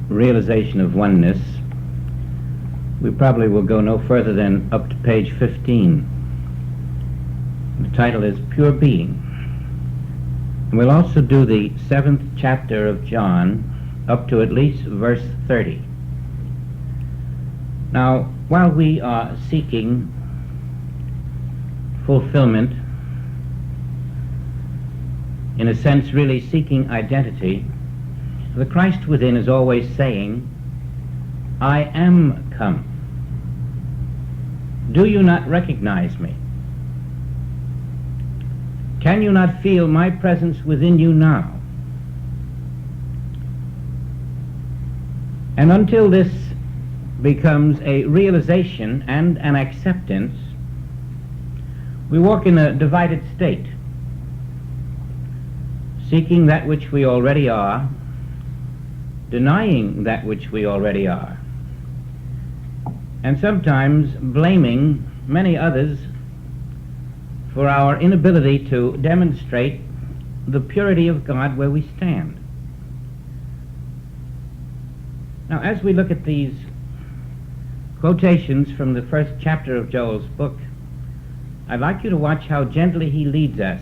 realization of oneness, we probably will go no further than up to page 15. The title is Pure Being. And we'll also do the 7th chapter of John up to at least verse 30. Now, while we are seeking fulfillment, in a sense really seeking identity, the Christ within is always saying, I am come. Do you not recognize me? Can you not feel my presence within you now? And until this becomes a realization and an acceptance, we walk in a divided state, seeking that which we already are, denying that which we already are, and sometimes blaming many others for our inability to demonstrate the purity of God where we stand. Now, as we look at these quotations from the first chapter of Joel's book, I'd like you to watch how gently he leads us,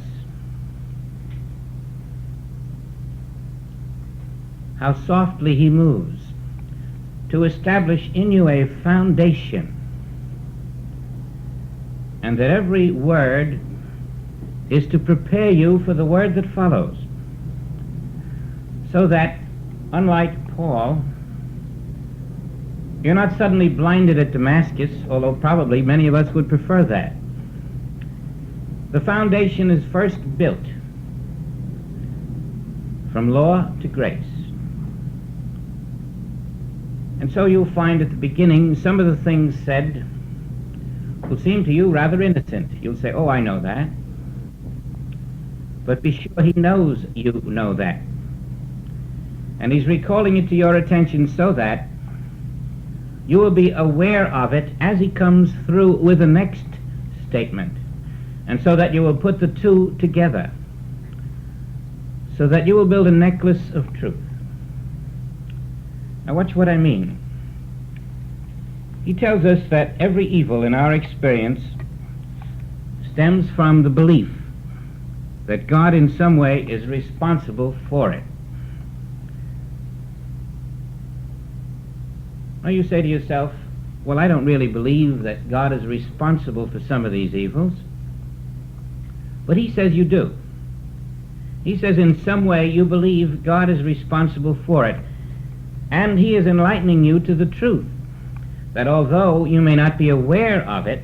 how softly he moves to establish in you a foundation, and that every word is to prepare you for the word that follows, so that, unlike Paul, you're not suddenly blinded at Damascus, although probably many of us would prefer that. The foundation is first built from law to grace. And so you'll find at the beginning some of the things said will seem to you rather innocent. You'll say, oh, I know that. But be sure he knows you know that. And he's recalling it to your attention so that you will be aware of it as he comes through with the next statement. And so that you will put the two together, so that you will build a necklace of truth. Now watch what I mean. He tells us that every evil in our experience stems from the belief that God in some way is responsible for it. Now you say to yourself, well, I don't really believe that God is responsible for some of these evils. But he says you do. He says in some way you believe God is responsible for it. And he is enlightening you to the truth that although you may not be aware of it,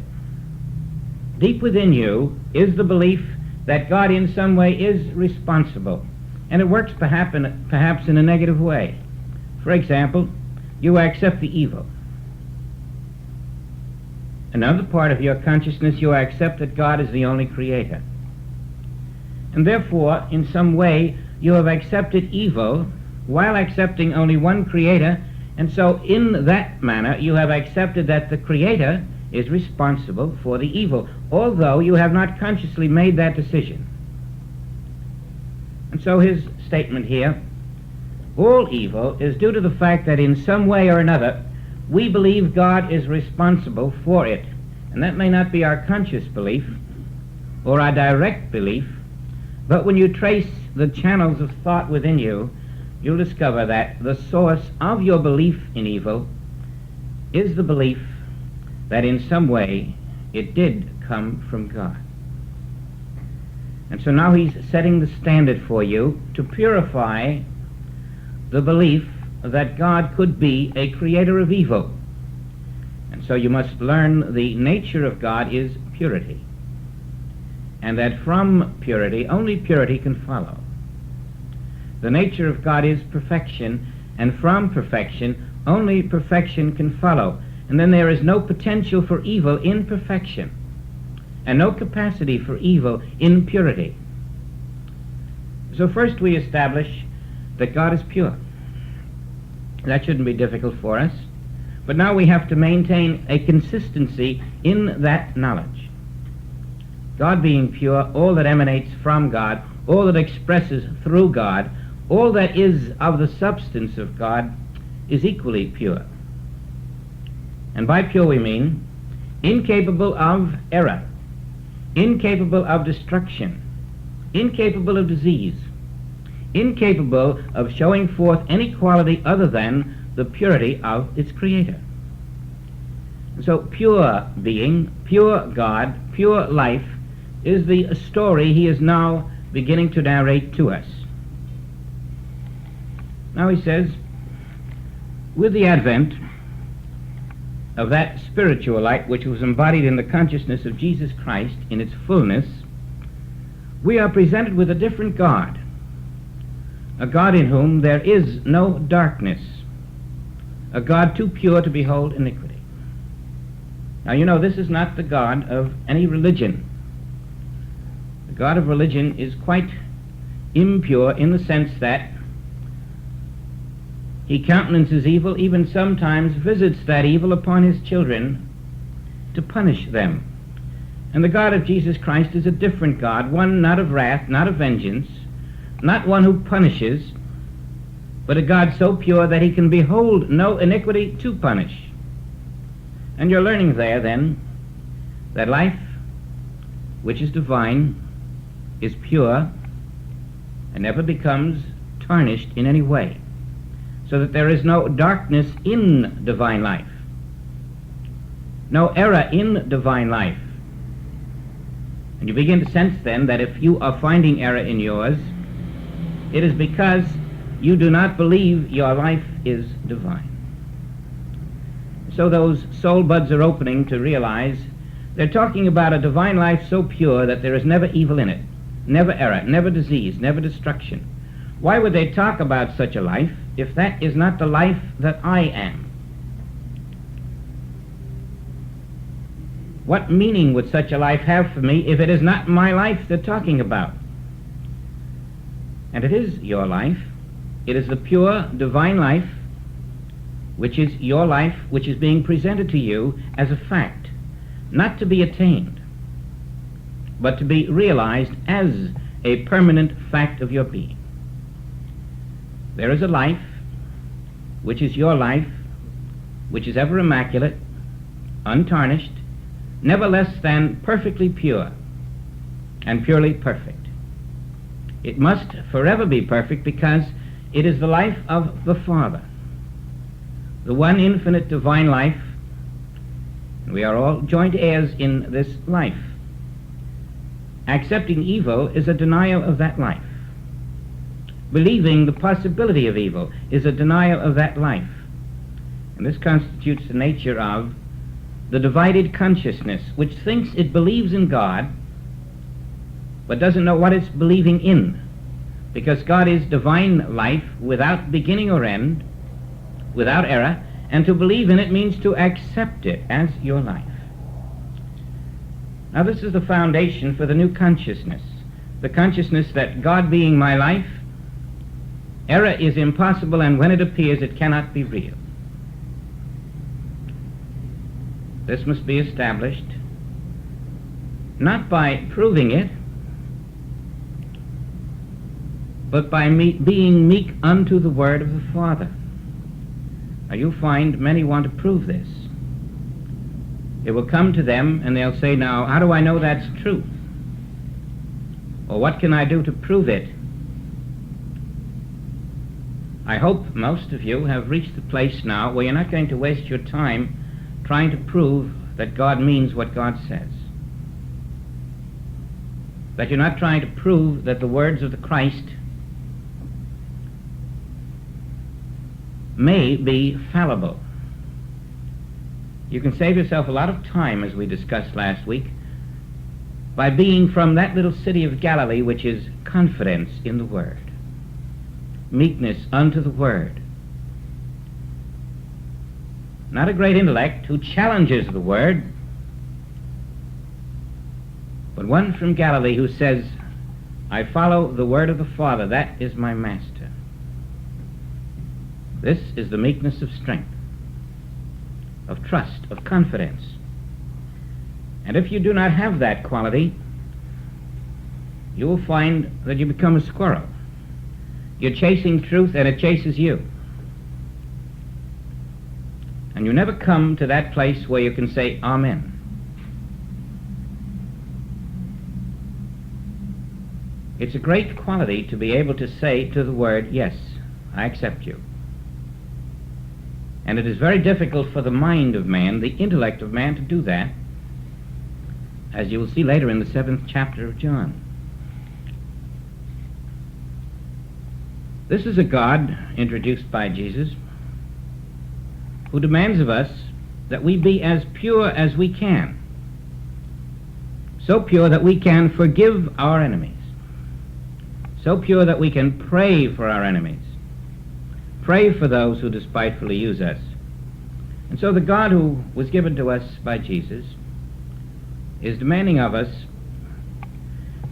deep within you is the belief that God in some way is responsible. And it works perhaps in a negative way. For example, you accept the evil. Another part of your consciousness, you accept that God is the only creator. And therefore, in some way, you have accepted evil while accepting only one creator, and so in that manner you have accepted that the creator is responsible for the evil, although you have not consciously made that decision. And so his statement here, all evil is due to the fact that in some way or another we believe God is responsible for it. And that may not be our conscious belief or our direct belief, but when you trace the channels of thought within you, you'll discover that the source of your belief in evil is the belief that in some way it did come from God. And so now he's setting the standard for you to purify the belief that God could be a creator of evil. And so you must learn the nature of God is purity, and that from purity, only purity can follow. The nature of God is perfection, and from perfection, only perfection can follow. And then there is no potential for evil in perfection, and no capacity for evil in purity. So first we establish that God is pure. That shouldn't be difficult for us. But now we have to maintain a consistency in that knowledge. God being pure, all that emanates from God, all that expresses through God, all that is of the substance of God, is equally pure. And by pure we mean incapable of error, incapable of destruction, incapable of disease, incapable of showing forth any quality other than the purity of its creator. So pure being, pure God, pure life is the story he is now beginning to narrate to us. Now he says, with the advent of that spiritual light which was embodied in the consciousness of Jesus Christ in its fullness, we are presented with a different God, a God in whom there is no darkness, a God too pure to behold iniquity. Now you know this is not the God of any religion. The God of religion is quite impure in the sense that he countenances evil, even sometimes visits that evil upon his children to punish them. And the God of Jesus Christ is a different God, one not of wrath, not of vengeance, not one who punishes, but a God so pure that he can behold no iniquity to punish. And you're learning there, then, that life which is divine is pure and never becomes tarnished in any way, so that there is no darkness in divine life, no error in divine life. And you begin to sense then that if you are finding error in yours, it is because you do not believe your life is divine. So those soul buds are opening to realize they're talking about a divine life so pure that there is never evil in it, never error, never disease, never destruction. Why would they talk about such a life if that is not the life that I am? What meaning would such a life have for me if it is not my life they're talking about? And it is your life. It is the pure divine life which is your life, which is being presented to you as a fact, not to be attained, but to be realized as a permanent fact of your being. There is a life which is your life, which is ever immaculate, untarnished, never less than perfectly pure and purely perfect. It must forever be perfect because it is the life of the Father, the one infinite divine life, and we are all joint heirs in this life. Accepting evil is a denial of that life. Believing the possibility of evil is a denial of that life. And this constitutes the nature of the divided consciousness, which thinks it believes in God, but doesn't know what it's believing in, because God is divine life without beginning or end, without error, and to believe in it means to accept it as your life. Now this is the foundation for the new consciousness, the consciousness that God being my life, error is impossible, and when it appears it cannot be real. This must be established not by proving it, but by being meek unto the word of the Father. Now you find many want to prove this. It will come to them and they'll say, now, how do I know that's true? Or what can I do to prove it? I hope most of you have reached the place now where you're not going to waste your time trying to prove that God means what God says. That you're not trying to prove that the words of the Christ may be fallible. You can save yourself a lot of time, as we discussed last week, by being from that little city of Galilee, which is confidence in the Word, meekness unto the Word. Not a great intellect who challenges the Word, but one from Galilee who says, I follow the word of the Father, that is my master. This is the meekness of strength, of trust, of confidence. And if you do not have that quality, you will find that you become a squirrel. You're chasing truth and it chases you. And you never come to that place where you can say Amen. It's a great quality to be able to say to the word, yes, I accept you. And it is very difficult for the mind of man, the intellect of man, to do that, as you will see later in the 7th chapter of John. This is a God introduced by Jesus who demands of us that we be as pure as we can, so pure that we can forgive our enemies, so pure that we can pray for our enemies, pray for those who despitefully use us. And so the God who was given to us by Jesus is demanding of us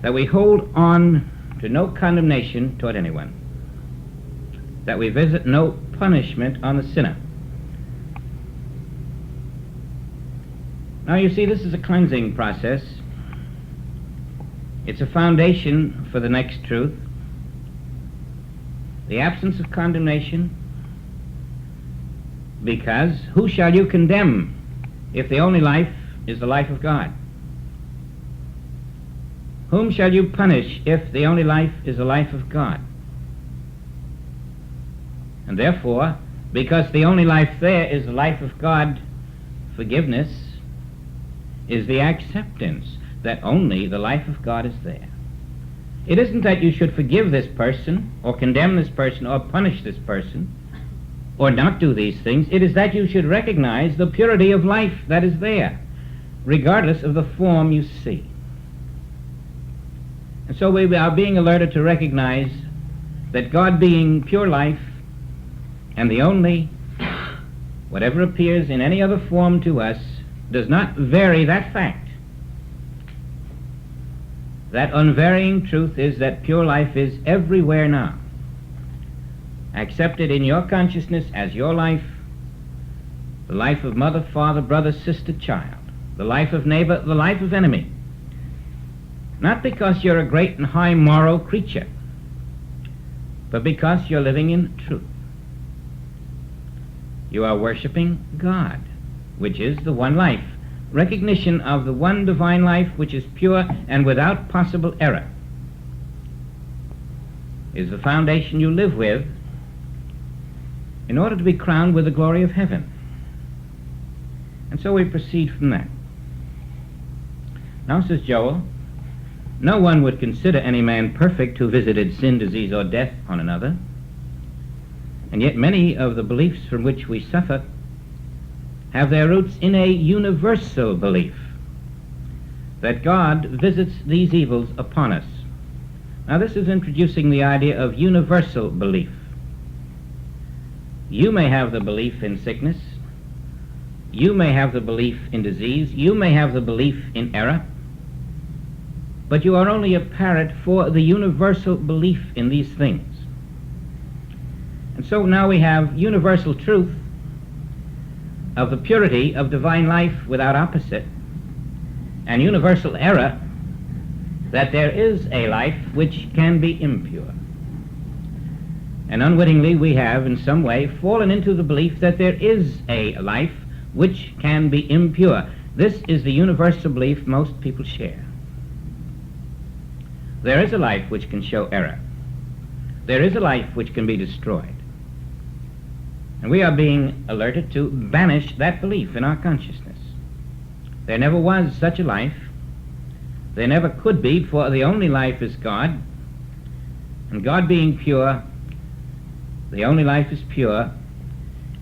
that we hold on to no condemnation toward anyone, that we visit no punishment on the sinner. Now you see, this is a cleansing process. It's a foundation for the next truth. The absence of condemnation, because who shall you condemn if the only life is the life of God? Whom shall you punish if the only life is the life of God? And therefore, because the only life there is the life of God, forgiveness is the acceptance that only the life of God is there. It isn't that you should forgive this person, or condemn this person, or punish this person, or not do these things. It is that you should recognize the purity of life that is there, regardless of the form you see. And so we are being alerted to recognize that God being pure life, and the only, whatever appears in any other form to us, does not vary that fact. That unvarying truth is that pure life is everywhere now, accepted in your consciousness as your life, the life of mother, father, brother, sister, child, the life of neighbor, the life of enemy. Not because you're a great and high moral creature, but because you're living in truth. You are worshiping God, which is the one life. Recognition of the one divine life which is pure and without possible error is the foundation you live with in order to be crowned with the glory of heaven. And so we proceed from that. Now, says Joel, no one would consider any man perfect who visited sin, disease, or death on another. And yet many of the beliefs from which we suffer have their roots in a universal belief that God visits these evils upon us. Now this is introducing the idea of universal belief. You may have the belief in sickness, you may have the belief in disease, you may have the belief in error, but you are only a parrot for the universal belief in these things. And so now we have universal truth of the purity of divine life without opposite, and universal error that there is a life which can be impure. And unwittingly we have in some way fallen into the belief that there is a life which can be impure. This is the universal belief most people share. There is a life which can show error. There is a life which can be destroyed. And we are being alerted to banish that belief in our consciousness. There never was such a life. There never could be, for the only life is God. And God being pure, the only life is pure.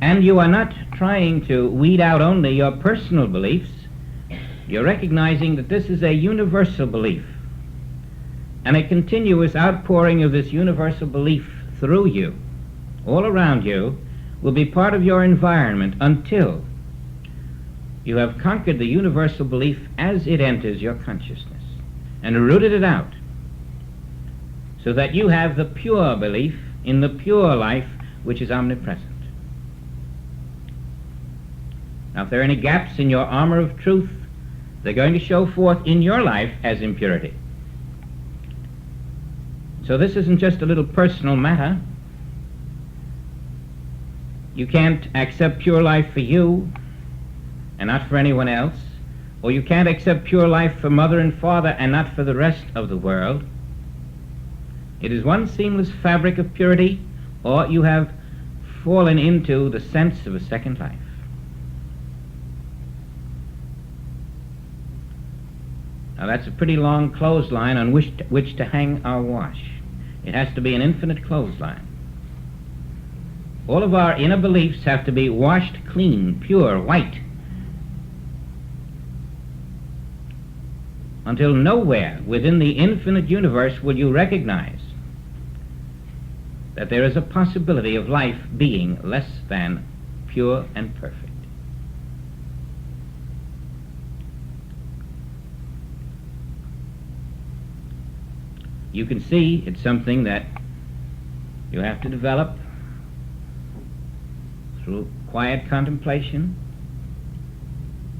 And you are not trying to weed out only your personal beliefs. You're recognizing that this is a universal belief. And a continuous outpouring of this universal belief through you, all around you, will be part of your environment until you have conquered the universal belief as it enters your consciousness and rooted it out, so that you have the pure belief in the pure life which is omnipresent. Now, if there are any gaps in your armor of truth, they're going to show forth in your life as impurity. So this isn't just a little personal matter. You can't accept pure life for you and not for anyone else, or you can't accept pure life for mother and father and not for the rest of the world. It is one seamless fabric of purity, or you have fallen into the sense of a second life. Now that's a pretty long clothesline on which to hang our wash. It has to be an infinite clothesline. All of our inner beliefs have to be washed clean, pure, white, until nowhere within the infinite universe will you recognize that there is a possibility of life being less than pure and perfect. You can see it's something that you have to develop through quiet contemplation,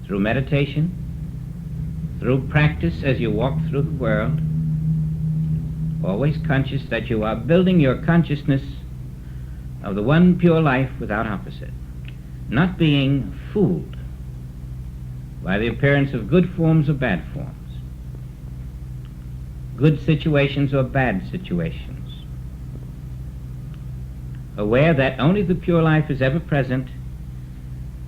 through meditation, through practice as you walk through the world, always conscious that you are building your consciousness of the one pure life without opposite, not being fooled by the appearance of good forms or bad forms, good situations or bad situations, aware that only the pure life is ever present.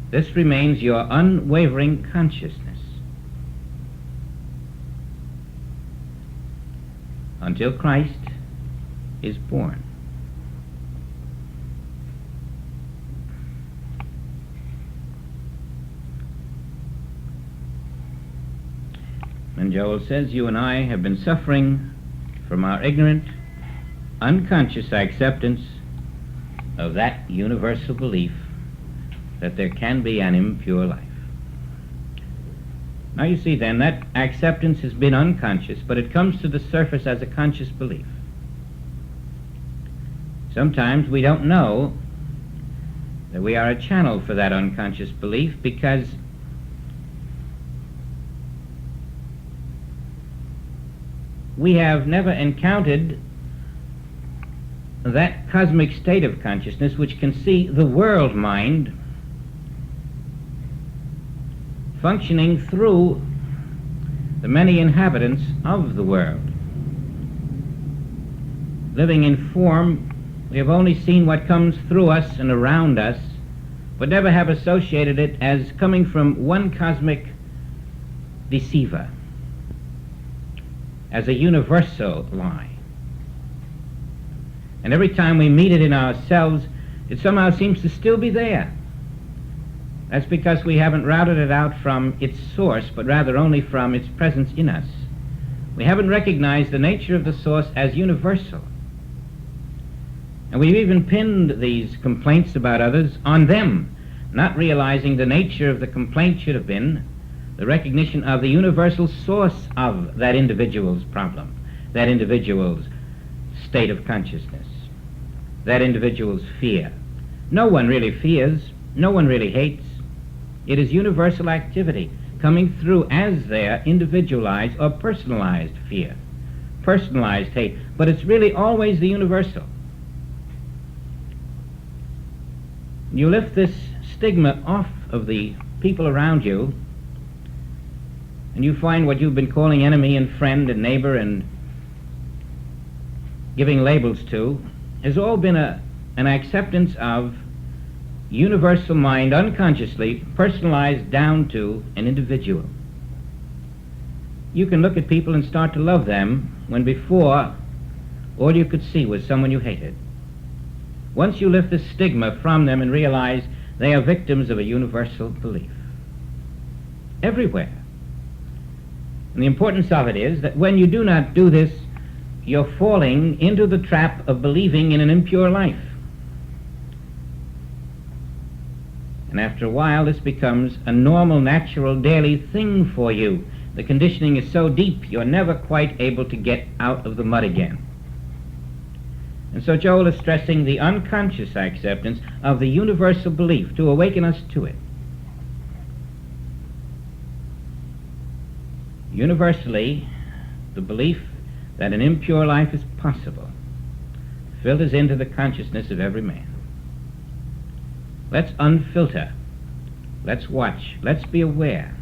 This remains your unwavering consciousness until Christ is born. And Joel says, you and I have been suffering from our ignorant, unconscious acceptance of that universal belief that there can be an impure life. Now you see then, that acceptance has been unconscious, but it comes to the surface as a conscious belief. Sometimes we don't know that we are a channel for that unconscious belief because we have never encountered that cosmic state of consciousness which can see the world mind functioning through the many inhabitants of the world. Living in form, we have only seen what comes through us and around us, but never have associated it as coming from one cosmic deceiver, as a universal lie. And every time we meet it in ourselves, it somehow seems to still be there. That's because we haven't routed it out from its source, but rather only from its presence in us. We haven't recognized the nature of the source as universal. And we've even pinned these complaints about others on them, not realizing the nature of the complaint should have been the recognition of the universal source of that individual's problem, that individual's state of consciousness, that individual's fear. No one really fears, no one really hates. It is universal activity coming through as their individualized or personalized fear, personalized hate, but it's really always the universal. You lift this stigma off of the people around you, and you find what you've been calling enemy and friend and neighbor and giving labels to has all been an acceptance of universal mind, unconsciously personalized down to an individual. You can look at people and start to love them when before all you could see was someone you hated. Once you lift the stigma from them and realize they are victims of a universal belief. Everywhere. And the importance of it is that when you do not do this, you're falling into the trap of believing in an impure life. And after a while, this becomes a normal, natural, daily thing for you. The conditioning is so deep, you're never quite able to get out of the mud again. And so Joel is stressing the unconscious acceptance of the universal belief to awaken us to it. Universally, the belief that an impure life is possible filters into the consciousness of every man. Let's unfilter. Let's watch. Let's be aware.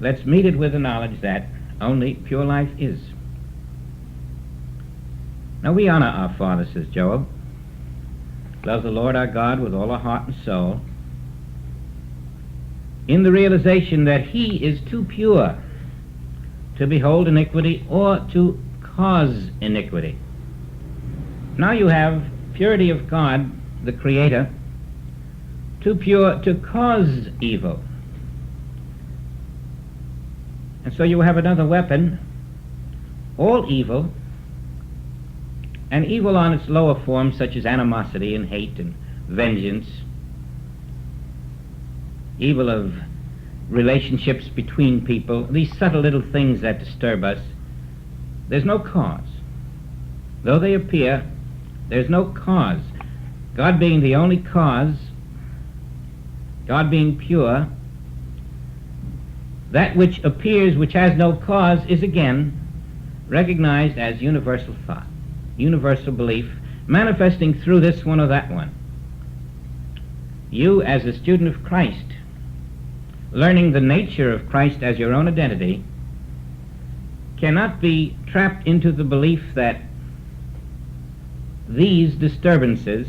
Let's meet it with the knowledge that only pure life is. Now we honor our Father, says Job. Love the Lord our God with all our heart and soul, in the realization that He is too pure to behold iniquity or to cause iniquity. Now you have purity of God, the Creator, too pure to cause evil. And so you have another weapon, all evil, and evil on its lower forms such as animosity and hate and vengeance, evil of relationships between people, these subtle little things that disturb us. There's no cause. Though they appear, there's no cause. God being the only cause, God being pure, that which appears, which has no cause, is again recognized as universal thought, universal belief, manifesting through this one or that one. You, as a student of Christ, learning the nature of Christ as your own identity, cannot be trapped into the belief that these disturbances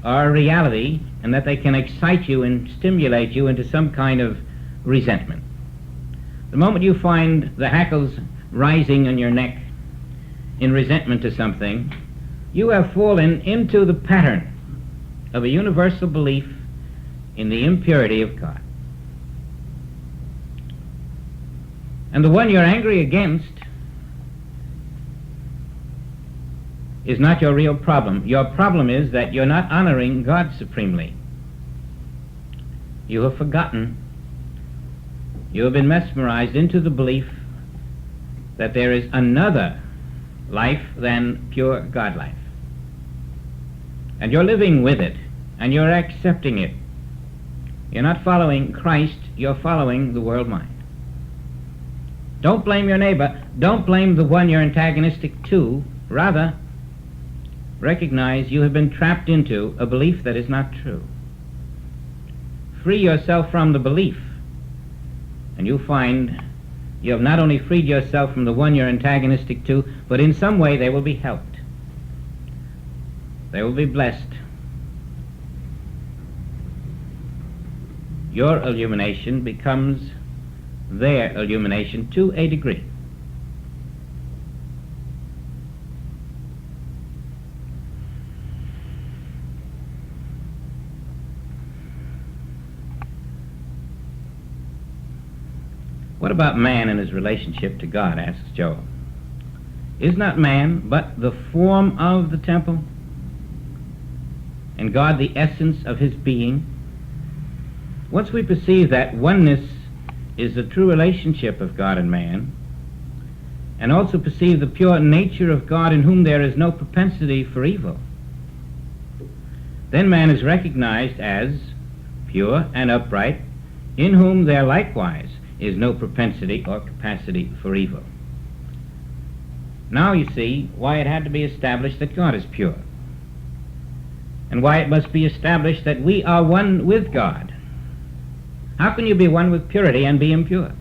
are a reality and that they can excite you and stimulate you into some kind of resentment. The moment you find the hackles rising on your neck in resentment to something, you have fallen into the pattern of a universal belief in the impurity of God. And the one you're angry against is not your real problem. Your problem is that you're not honoring God supremely. You have forgotten. You have been mesmerized into the belief that there is another life than pure God life. And you're living with it, and you're accepting it. You're not following Christ, you're following the world mind. Don't blame your neighbor. Don't blame the one you're antagonistic to. Rather, recognize you have been trapped into a belief that is not true. Free yourself from the belief, and you'll find you have not only freed yourself from the one you're antagonistic to, but in some way they will be helped. They will be blessed. Your illumination becomes their illumination to a degree. What about man and his relationship to God, asks Job. Is not man but the form of the temple, and God the essence of his being? Once we perceive that oneness is the true relationship of God and man, and also perceive the pure nature of God in whom there is no propensity for evil, then man is recognized as pure and upright, in whom there likewise is no propensity or capacity for evil. Now you see why it had to be established that God is pure, and why it must be established that we are one with God. How can you be one with purity and be impure?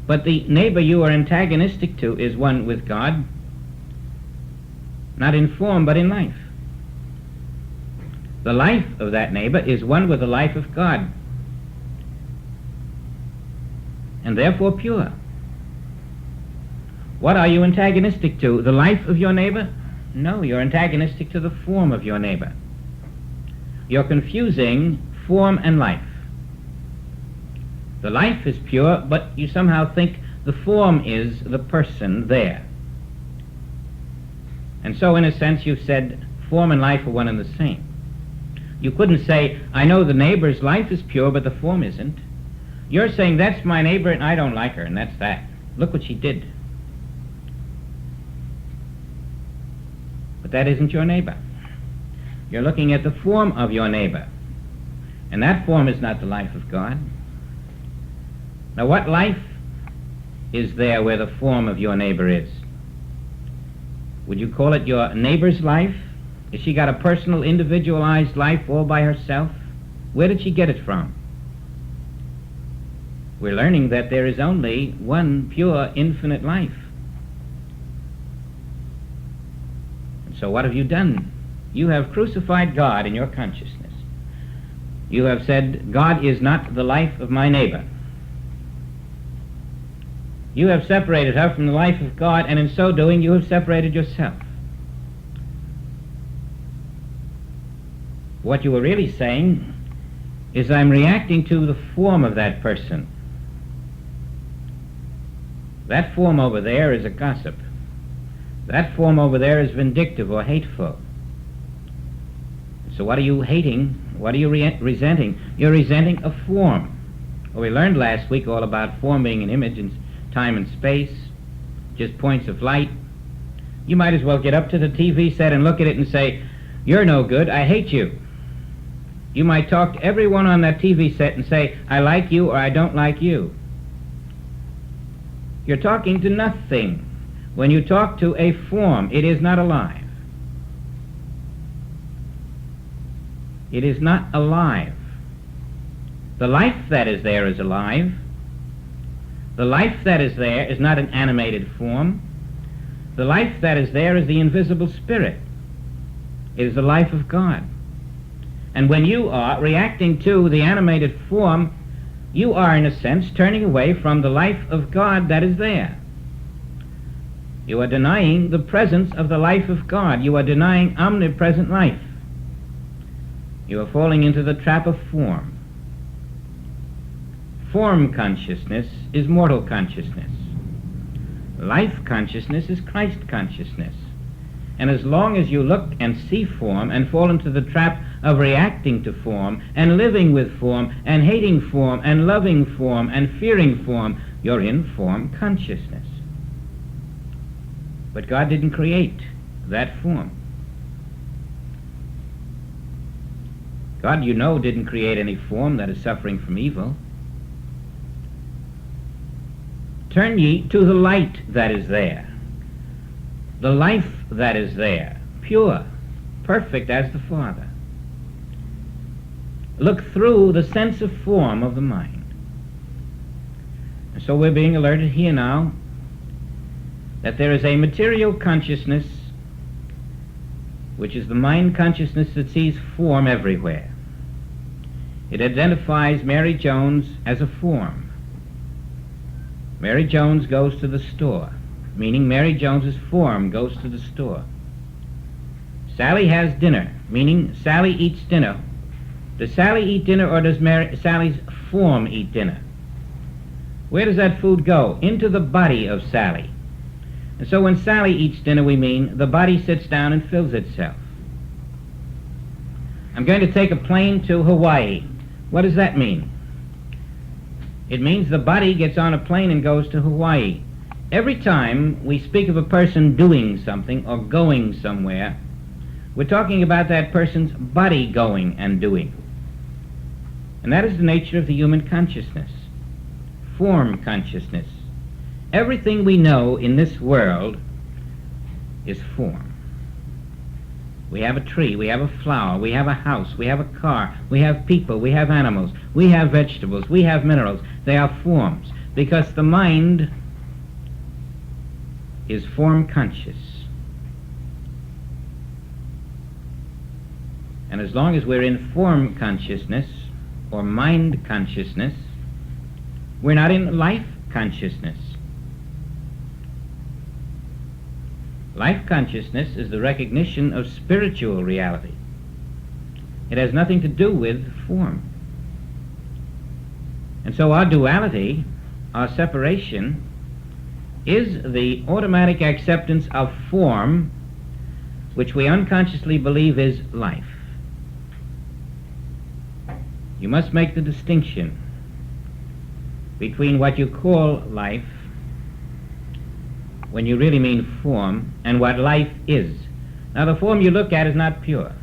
But the neighbor you are antagonistic to is one with God, not in form but in life. The life of that neighbor is one with the life of God, and therefore pure. What are you antagonistic to? The life of your neighbor? No, you're antagonistic to the form of your neighbor. You're confusing form and life. The life is pure, but you somehow think the form is the person there. And so in a sense you've said form and life are one and the same. You couldn't say, I know the neighbor's life is pure, but the form isn't. You're saying, that's my neighbor and I don't like her, and that's that. Look what she did. But that isn't your neighbor. You're looking at the form of your neighbor, and that form is not the life of God. Now what life is there where the form of your neighbor is? Would you call it your neighbor's life? Has she got a personal, individualized life all by herself? Where did she get it from? We're learning that there is only one pure, infinite life. And so what have you done? You have crucified God in your consciousness. You have said, God is not the life of my neighbor. You have separated her from the life of God, and in so doing you have separated yourself. What you were really saying is, I'm reacting to the form of that person. That form over there is a gossip. That form over there is vindictive or hateful. So what are you hating? What are you resenting? You're resenting a form. Well, we learned last week all about form being an image in time and space, just points of light. You might as well get up to the TV set and look at it and say, you're no good, I hate you. You might talk to everyone on that TV set and say, I like you or I don't like you. You're talking to nothing. When you talk to a form, it is not alive. It is not alive. The life that is there is alive. The life that is there is not an animated form. The life that is there is the invisible spirit. It is the life of God. And when you are reacting to the animated form, you are, in a sense, turning away from the life of God that is there. You are denying the presence of the life of God. You are denying omnipresent life. You are falling into the trap of form. Form consciousness is mortal consciousness. Life consciousness is Christ consciousness. And as long as you look and see form and fall into the trap of reacting to form and living with form and hating form and loving form and fearing form, you're in form consciousness. But God didn't create that form. God, you know, didn't create any form that is suffering from evil. Turn ye to the light that is there, the life that is there, pure, perfect as the Father. Look through the sense of form of the mind. And so we're being alerted here now that there is a material consciousness, which is the mind consciousness that sees form everywhere. It identifies Mary Jones as a form. Mary Jones goes to the store, meaning Mary Jones's form goes to the store. Sally has dinner, meaning Sally eats dinner. Does Sally eat dinner, or does Sally's form eat dinner? Where does that food go? Into the body of Sally. And so when Sally eats dinner, we mean the body sits down and fills itself. I'm going to take a plane to Hawaii. What does that mean? It means the body gets on a plane and goes to Hawaii. Every time we speak of a person doing something or going somewhere, we're talking about that person's body going and doing. And that is the nature of the human consciousness. Form consciousness. Everything we know in this world is form. We have a tree, we have a flower, we have a house, we have a car, we have people, we have animals, we have vegetables, we have minerals. They are forms, because the mind is form conscious. And as long as we're in form consciousness or mind consciousness, we're not in life consciousness. Life consciousness is the recognition of spiritual reality. It has nothing to do with form. And so our duality, our separation, is the automatic acceptance of form, which we unconsciously believe is life. You must make the distinction between what you call life, when you really mean form, and what life is. Now, the form you look at is not pure.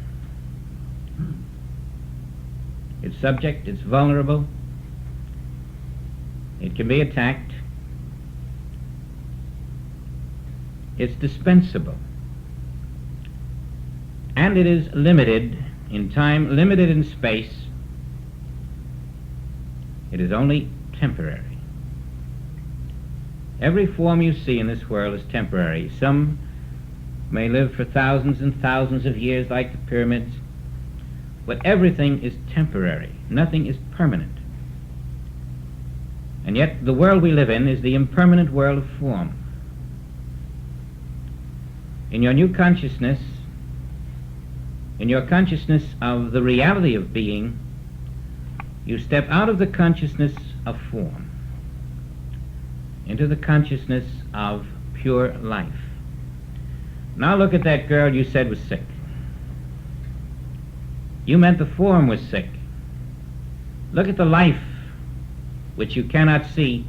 It's subject, it's vulnerable, it can be attacked, it's dispensable. and it is limited in time, limited in space. It is only temporary. Every form you see in this world is temporary. Some may live for thousands and thousands of years like the pyramids, but everything is temporary. Nothing is permanent. And yet the world we live in is the impermanent world of form. In your new consciousness, in your consciousness of the reality of being, you step out of the consciousness of form into the consciousness of pure life. Now look at that girl you said was sick. You meant the form was sick. Look at the life which you cannot see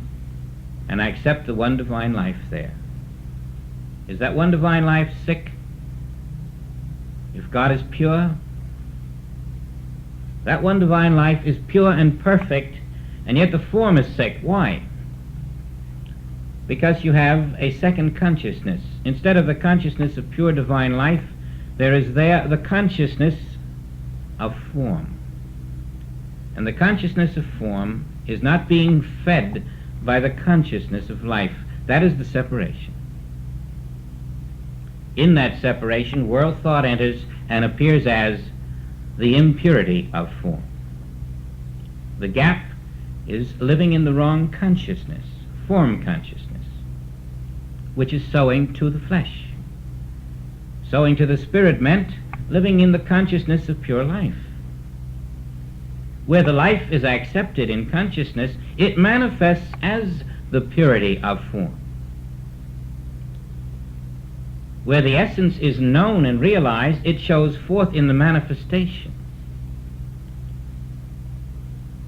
and accept the one divine life there. Is that one divine life sick? If God is pure, that one divine life is pure and perfect, and yet the form is sick. Why? Because you have a second consciousness. Instead of the consciousness of pure divine life, there is there the consciousness of form. And the consciousness of form is not being fed by the consciousness of life. That is the separation. In that separation, world thought enters and appears as the impurity of form. The gap is living in the wrong consciousness, form consciousness, which is sowing to the flesh. Sowing to the spirit meant living in the consciousness of pure life. Where the life is accepted in consciousness, it manifests as the purity of form. Where the essence is known and realized, it shows forth in the manifestation.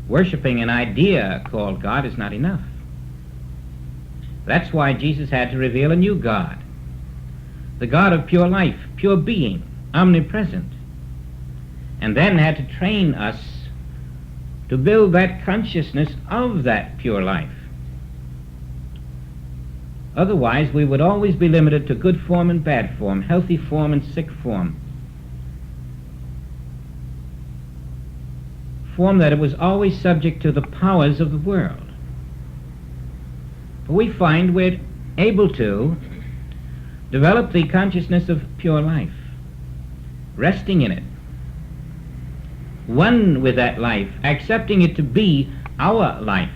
Worshipping an idea called God is not enough. That's why Jesus had to reveal a new God, the God of pure life, pure being, omnipresent, and then had to train us to build that consciousness of that pure life. Otherwise, we would always be limited to good form and bad form, healthy form and sick form. Form that it was always subject to the powers of the world. But we find we're able to develop the consciousness of pure life, resting in it, one with that life, accepting it to be our life.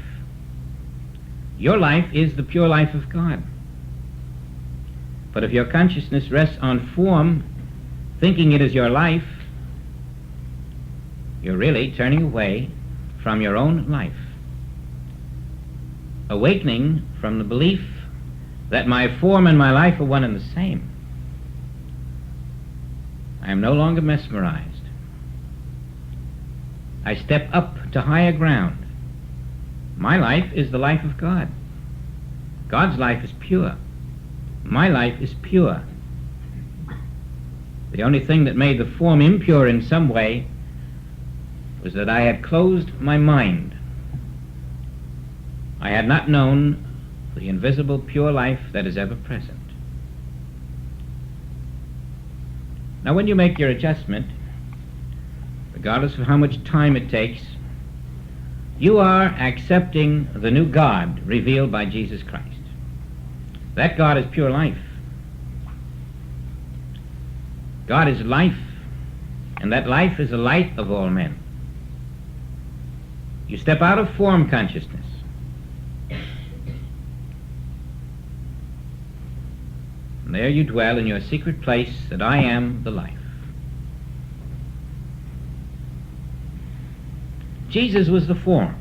Your life is the pure life of God. But if your consciousness rests on form, thinking it is your life, you're really turning away from your own life, awakening from the belief that my form and my life are one and the same. I am no longer mesmerized. I step up to higher ground. My life is the life of God. God's life is pure. My life is pure. The only thing that made the form impure in some way was that I had closed my mind. I had not known the invisible pure life that is ever present. Now when you make your adjustment, regardless of how much time it takes, you are accepting the new God revealed by Jesus Christ. That God is pure life. God is life, and that life is the light of all men. You step out of form consciousness. And there you dwell in your secret place that I am the life. Jesus was the form.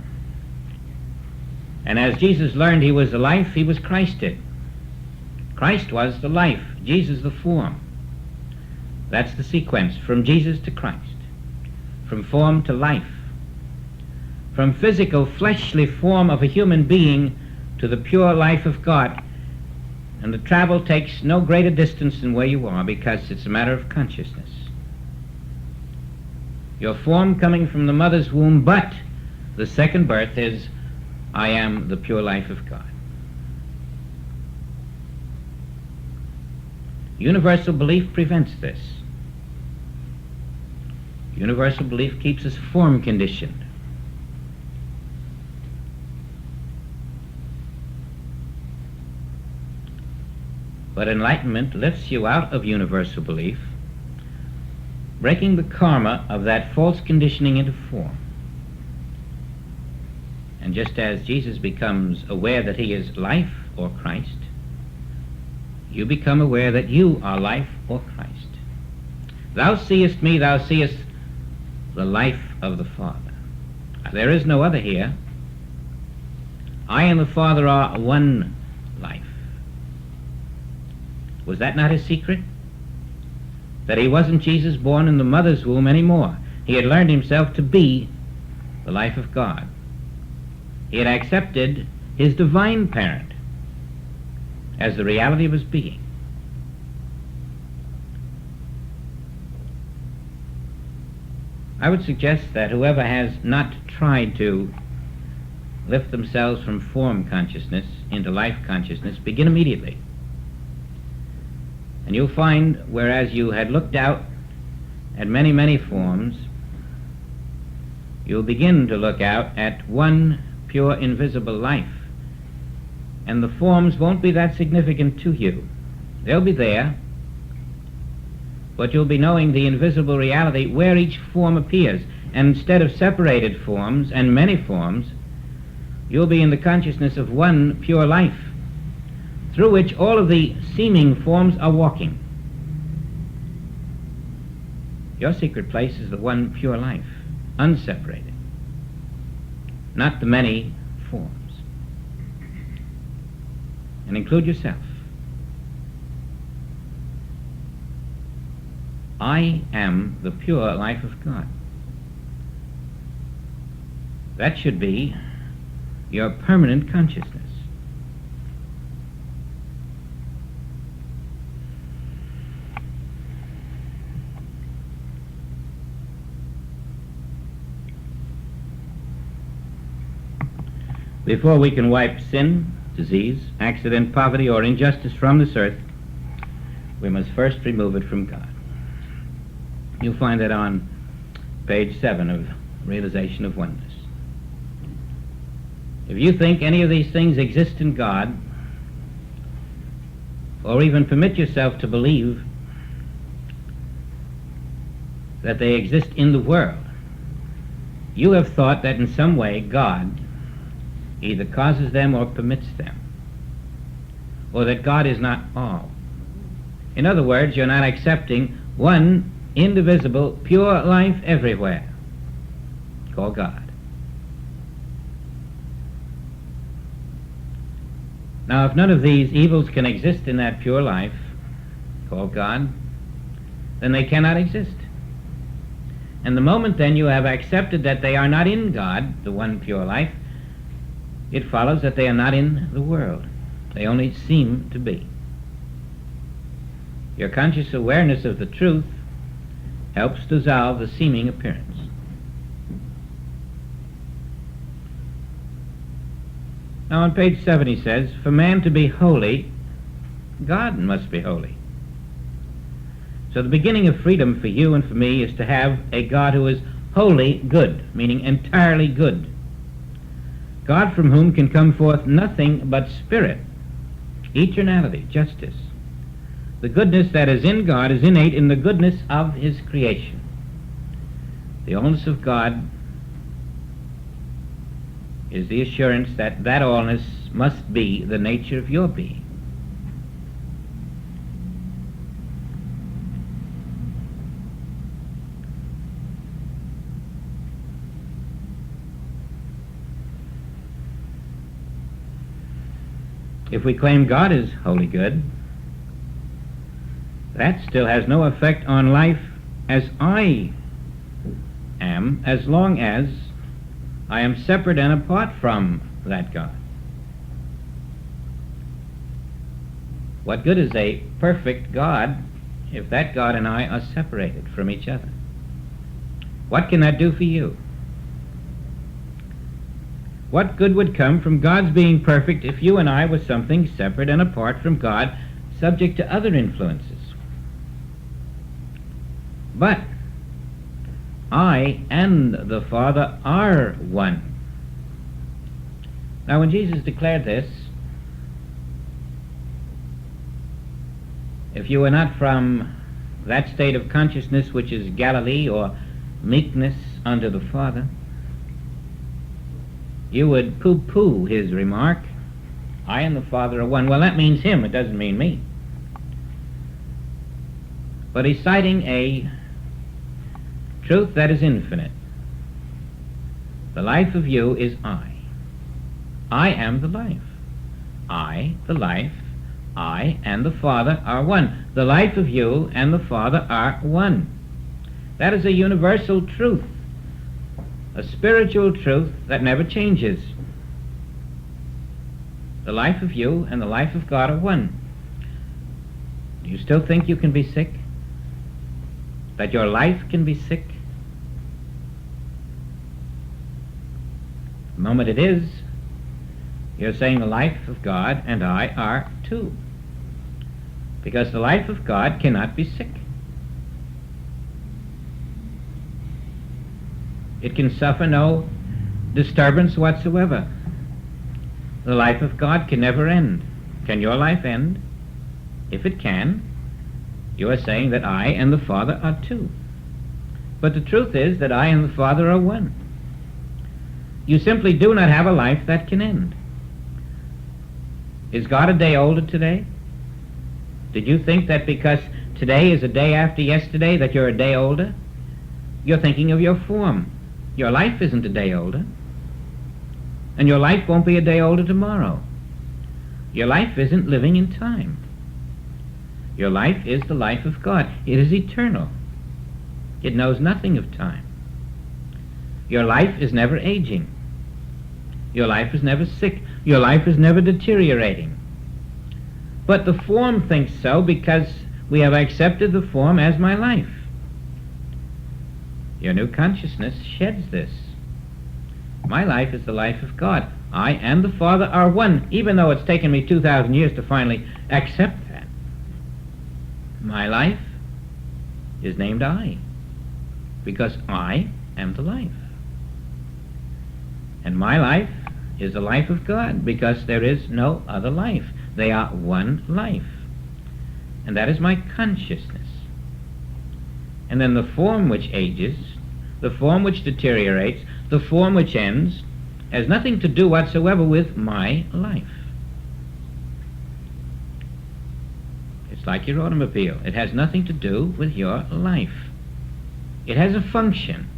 And as Jesus learned he was the life, he was Christed. Christ was the life, Jesus the form. That's the sequence, from Jesus to Christ, from form to life, from physical, fleshly form of a human being to the pure life of God. And the travel takes no greater distance than where you are, because it's a matter of consciousness. Your form coming from the mother's womb, but the second birth is, I am the pure life of God. Universal belief prevents this. Universal belief keeps us form conditioned. But enlightenment lifts you out of universal belief, breaking the karma of that false conditioning into form. And just as Jesus becomes aware that he is life or Christ, you become aware that you are life or Christ. Thou seest me, thou seest the life of the Father. There is no other here. I and the Father are one life. Was that not his secret? That he wasn't Jesus born in the mother's womb anymore. He had learned himself to be the life of God. He had accepted his divine parent as the reality of his being. I would suggest that whoever has not tried to lift themselves from form consciousness into life consciousness, begin immediately. And you'll find, whereas you had looked out at many, many forms, you'll begin to look out at one pure invisible life. And the forms won't be that significant to you. They'll be there, but you'll be knowing the invisible reality where each form appears. And instead of separated forms and many forms, you'll be in the consciousness of one pure life, through which all of the seeming forms are walking. Your secret place is the one pure life, unseparated, not the many forms. And include yourself. I am the pure life of God. That should be your permanent consciousness. Before we can wipe sin, disease, accident, poverty, or injustice from this earth, we must first remove it from God. You'll find that on page 7 of Realization of Oneness. If you think any of these things exist in God, or even permit yourself to believe that they exist in the world, you have thought that in some way God either causes them or permits them, or that God is not all. In other words, you're not accepting one indivisible, pure life everywhere, called God. Now, if none of these evils can exist in that pure life, called God, then they cannot exist. And the moment then you have accepted that they are not in God, the one pure life, it follows that they are not in the world. They only seem to be. Your conscious awareness of the truth helps dissolve the seeming appearance. Now on page 7 he says, for man to be holy, God must be holy. So the beginning of freedom for you and for me is to have a God who is wholly good, meaning entirely good. God from whom can come forth nothing but spirit, eternality, justice. The goodness that is in God is innate in the goodness of his creation. The allness of God is the assurance that that allness must be the nature of your being. If we claim God is wholly good, that still has no effect on life as I am, as long as I am separate and apart from that God. What good is a perfect God if that God and I are separated from each other? What can that do for you? What good would come from God's being perfect if you and I were something separate and apart from God, subject to other influences? But I and the Father are one. Now, when Jesus declared this, if you were not from that state of consciousness which is Galilee or meekness unto the Father, you would pooh-pooh his remark, I and the Father are one. Well, that means him, it doesn't mean me. But he's citing a truth that is infinite. The life of you is I. I am the life. I, the life, I and the Father are one. The life of you and the Father are one. That is a universal truth, a spiritual truth that never changes. The life of you and the life of God are one. Do you still think you can be sick? That your life can be sick? The moment it is, you're saying the life of God and I are two. Because the life of God cannot be sick. It can suffer no disturbance whatsoever. The life of God can never end. Can your life end? If it can, you are saying that I and the Father are two. But the truth is that I and the Father are one. You simply do not have a life that can end. Is God a day older today? Did you think that because today is a day after yesterday that you're a day older? You're thinking of your form. Your life isn't a day older. And your life won't be a day older tomorrow. Your life isn't living in time. Your life is the life of God. It is eternal. It knows nothing of time. Your life is never aging. Your life is never sick. Your life is never deteriorating. But the form thinks so because we have accepted the form as my life. Your new consciousness sheds this. My life is the life of God. I and the Father are one, even though it's taken me 2,000 years to finally accept that. My life is named I, because I am the life. And my life is the life of God, because there is no other life. They are one life. And that is my consciousness. And then the form which ages, the form which deteriorates, the form which ends, has nothing to do whatsoever with my life. It's like your automobile. It has nothing to do with your life. It has a function,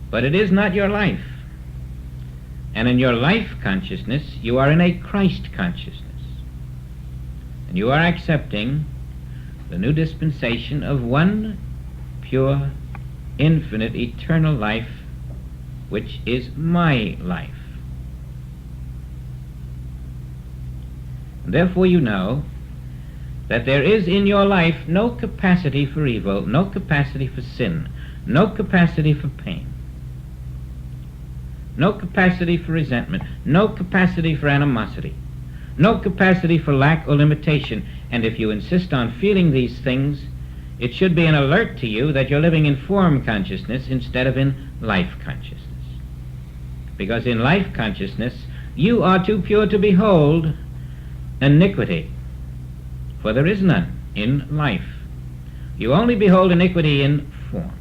but it is not your life. And in your life consciousness, you are in a Christ consciousness. And you are accepting the new dispensation of one pure, infinite, eternal life, which is my life. And therefore you know that there is in your life no capacity for evil, no capacity for sin, no capacity for pain, no capacity for resentment, no capacity for animosity, no capacity for lack or limitation. And if you insist on feeling these things, it should be an alert to you that you're living in form consciousness instead of in life consciousness. Because in life consciousness, you are too pure to behold iniquity, for there is none in life. You only behold iniquity in form.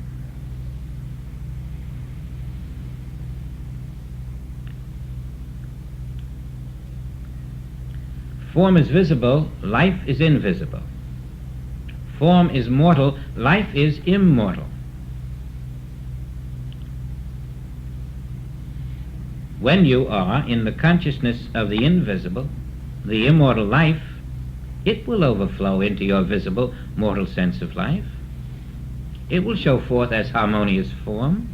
Form is visible, life is invisible. Form is mortal, life is immortal. When you are in the consciousness of the invisible, the immortal life, it will overflow into your visible, mortal sense of life. It will show forth as harmonious form.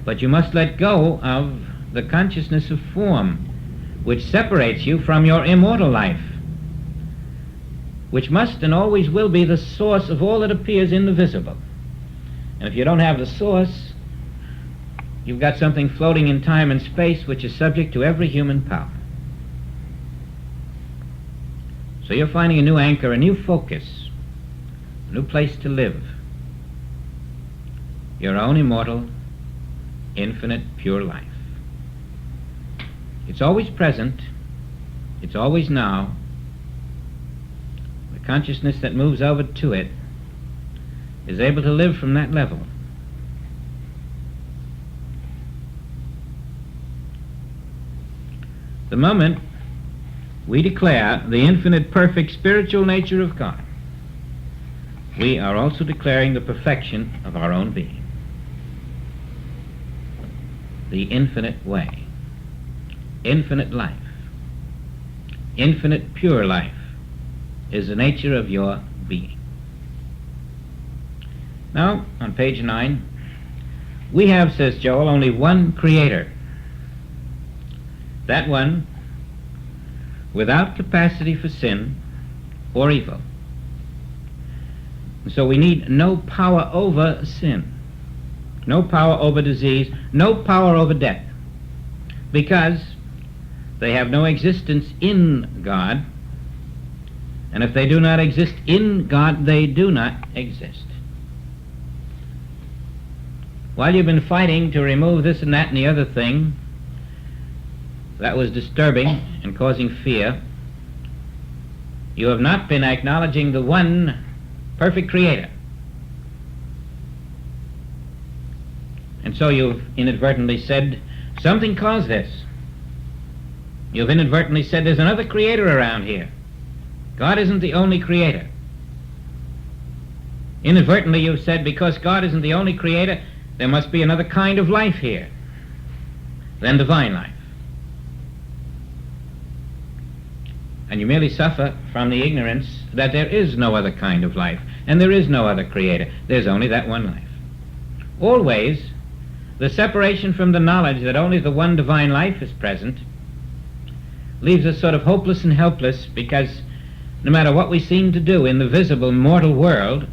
But you must let go of the consciousness of form, which separates you from your immortal life, which must and always will be the source of all that appears in the visible. And if you don't have the source, you've got something floating in time and space which is subject to every human power. So you're finding a new anchor, a new focus. new place to live, your own immortal, infinite, pure life. It's always present, it's always now. The consciousness that moves over to it is able to live from that level. The moment we declare the infinite, perfect spiritual nature of God, we are also declaring the perfection of our own being. The infinite way, infinite life, infinite pure life is the nature of your being. Now, on page 9, we have, says Joel, only one creator. That one without capacity for sin or evil. So we need no power over sin, no power over disease, no power over death, because they have no existence in God, and if they do not exist in God, they do not exist. While you've been fighting to remove this and that and the other thing that was disturbing and causing fear, you have not been acknowledging the one perfect creator. And so you've inadvertently said, something caused this. You've inadvertently said, there's another creator around here. God isn't the only creator. Inadvertently you've said, because God isn't the only creator, there must be another kind of life here than divine life. And you merely suffer from the ignorance that there is no other kind of life, and there is no other creator. There's only that one life. Always, the separation from the knowledge that only the one divine life is present leaves us sort of hopeless and helpless, because no matter what we seem to do in the visible mortal world,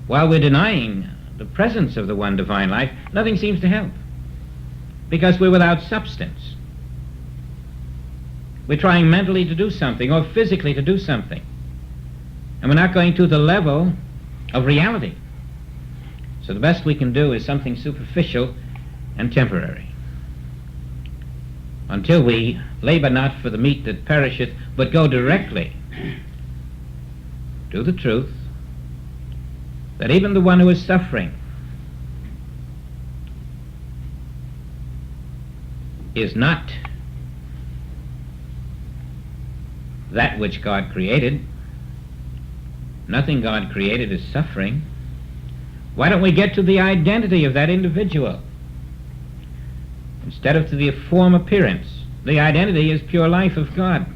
while we're denying the presence of the one divine life, nothing seems to help, because we're without substance. We're trying mentally to do something or physically to do something, and we're not going to the level of reality. So the best we can do is something superficial and temporary, until we labor not for the meat that perisheth, but go directly to the truth that even the one who is suffering is not that which God created. Nothing God created is suffering. Why don't we get to the identity of that individual instead of to the form appearance? The identity is pure life of God.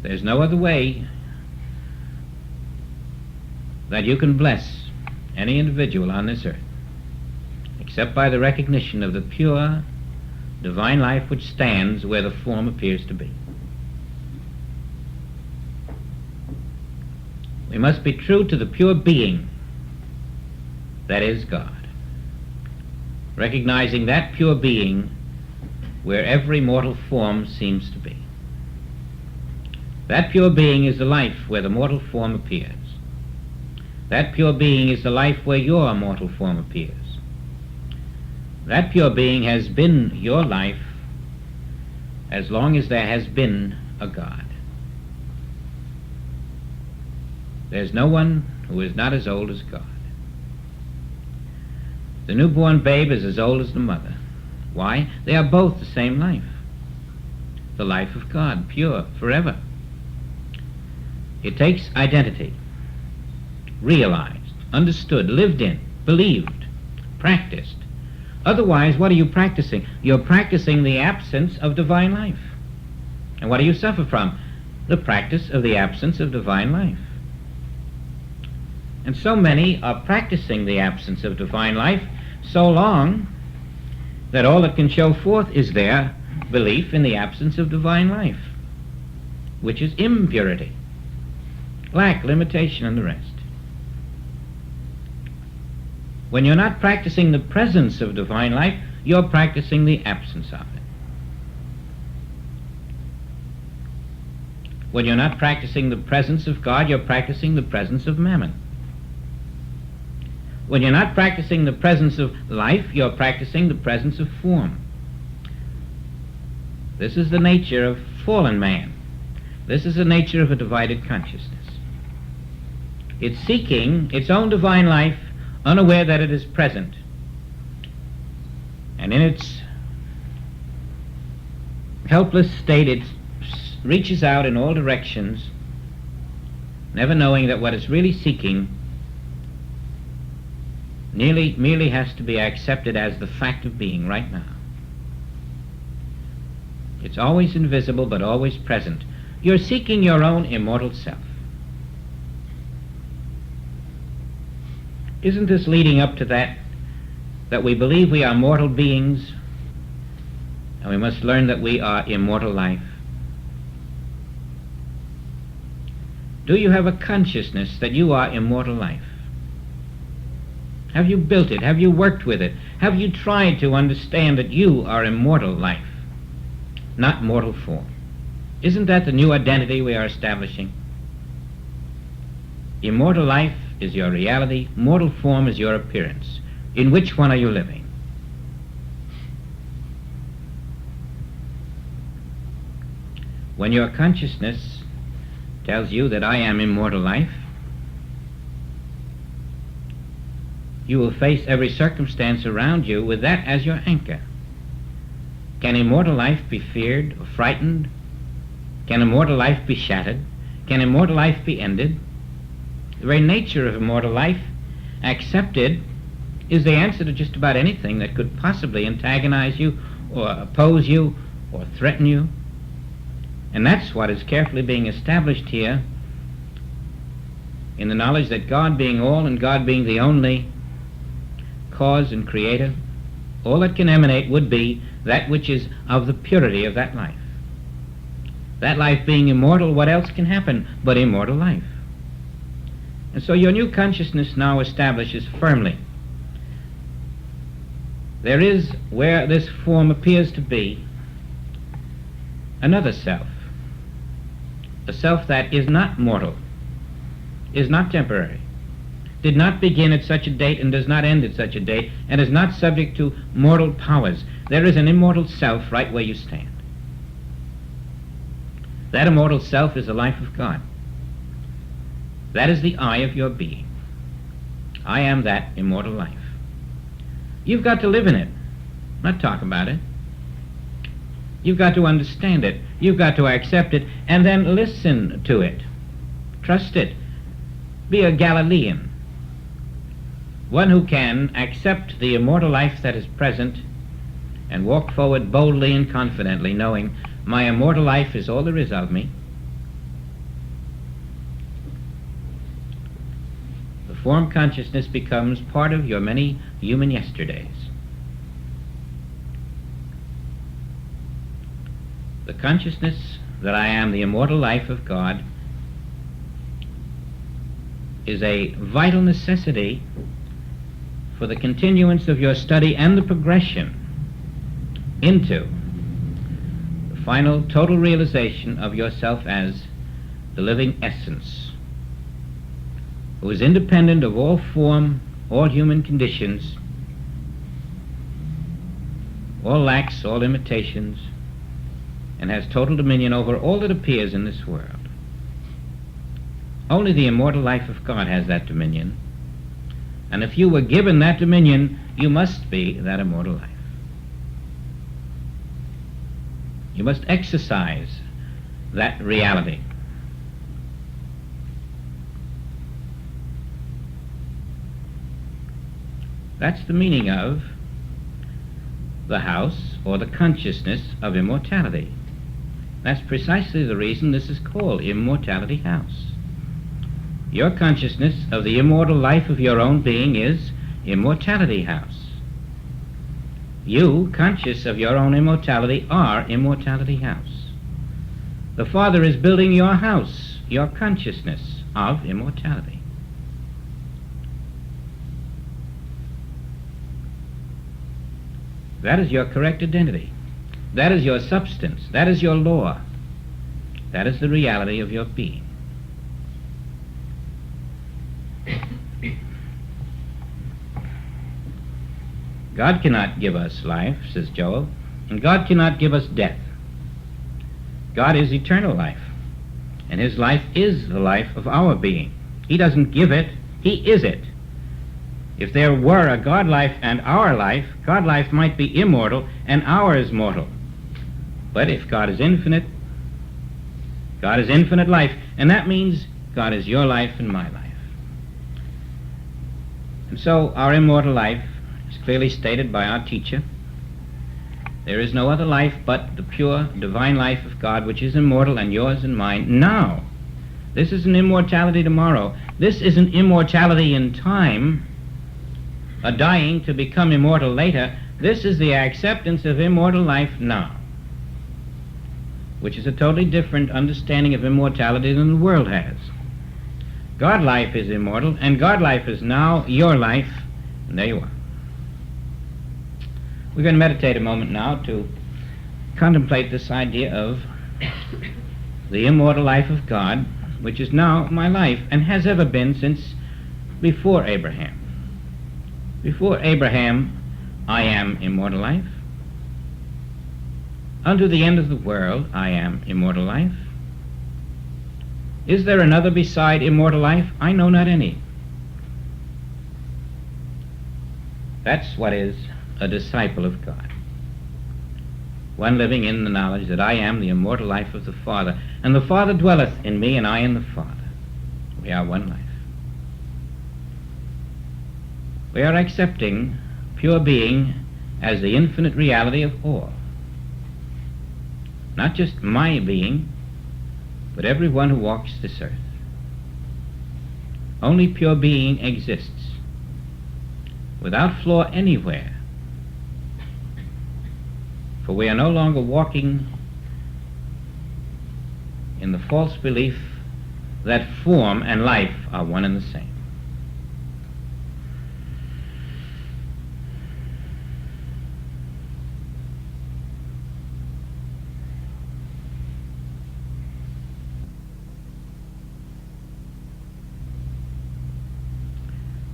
There's no other way that you can bless any individual on this earth except by the recognition of the pure divine life which stands where the form appears to be. We must be true to the pure being that is God, recognizing that pure being where every mortal form seems to be. That pure being is the life where the mortal form appears. That pure being is the life where your mortal form appears. That pure being has been your life as long as there has been a God. There's no one who is not as old as God. The newborn babe is as old as the mother. Why? They are both the same life. The life of God, pure, forever. It takes identity, realized, understood, lived in, believed, practiced. Otherwise, what are you practicing? You're practicing the absence of divine life. And what do you suffer from? The practice of the absence of divine life. And so many are practicing the absence of divine life so long that all that can show forth is their belief in the absence of divine life, which is impurity, lack, limitation, and the rest. When you're not practicing the presence of divine life, you're practicing the absence of it. When you're not practicing the presence of God, you're practicing the presence of mammon. When you're not practicing the presence of life, you're practicing the presence of form. This is the nature of fallen man. This is the nature of a divided consciousness. It's seeking its own divine life, unaware that it is present. And in its helpless state, it reaches out in all directions, never knowing that what it's really seeking merely has to be accepted as the fact of being right now. It's always invisible, but always present. You're seeking your own immortal self. Isn't this leading up to that we believe we are mortal beings, and we must learn that we are immortal life? Do you have a consciousness that you are immortal life? Have you built it? Have you worked with it? Have you tried to understand that you are immortal life, not mortal form? Isn't that the new identity we are establishing? Immortal life is your reality. Mortal form is your appearance. In which one are you living? When your consciousness tells you that I am immortal life, you will face every circumstance around you with that as your anchor. Can immortal life be feared or frightened? Can immortal life be shattered? Can immortal life be ended? The very nature of immortal life, accepted, is the answer to just about anything that could possibly antagonize you or oppose you or threaten you. And that's what is carefully being established here in the knowledge that God being all and God being the only cause and creator, all that can emanate would be that which is of the purity of that life. That life being immortal, what else can happen but immortal life? And so your new consciousness now establishes firmly there is, where this form appears to be, another self, a self that is not mortal, is not temporary, did not begin at such a date and does not end at such a date, and is not subject to mortal powers. There is an immortal self right where you stand. That immortal self is the life of God. That is the I of your being. I am that immortal life. You've got to live in it, not talk about it. You've got to understand it. You've got to accept it, and then listen to it. Trust it. Be a Galilean, one who can accept the immortal life that is present and walk forward boldly and confidently, knowing my immortal life is all there is of me. The form consciousness becomes part of your many human yesterdays. The consciousness that I am the immortal life of God is a vital necessity for the continuance of your study and the progression into the final total realization of yourself as the living essence, who is independent of all form, all human conditions, all lacks, all limitations, and has total dominion over all that appears in this world. Only the immortal life of God has that dominion, and if you were given that dominion, you must be that immortal life. You must exercise that reality. That's the meaning of the house or the consciousness of immortality. That's precisely the reason this is called Immortality House. Your consciousness of the immortal life of your own being is Immortality House. You, conscious of your own immortality, are Immortality House. The Father is building your house, your consciousness of immortality. That is your correct identity. That is your substance. That is your law. That is the reality of your being. God cannot give us life, says Joel, and God cannot give us death. God is eternal life, and his life is the life of our being. He doesn't give it, he is it. If there were a God life and our life, God life might be immortal and ours mortal. But if God is infinite life, and that means God is your life and my life. And so our immortal life is clearly stated by our teacher. There is no other life but the pure divine life of God, which is immortal, and yours and mine now. This is an immortality tomorrow. This is an immortality in time, a dying to become immortal later. This is the acceptance of immortal life now, which is a totally different understanding of immortality than the world has. God life is immortal, and God life is now your life, and there you are. We're going to meditate a moment now to contemplate this idea of the immortal life of God, which is now my life and has ever been since before Abraham. Before Abraham, I am immortal life. Unto the end of the world, I am immortal life. Is there another beside immortal life? I know not any. That's what is a disciple of God. One living in the knowledge that I am the immortal life of the Father, and the Father dwelleth in me, and I in the Father. We are one life. We are accepting pure being as the infinite reality of all. Not just my being, but everyone who walks this earth. Only pure being exists, without flaw anywhere. For we are no longer walking in the false belief that form and life are one and the same.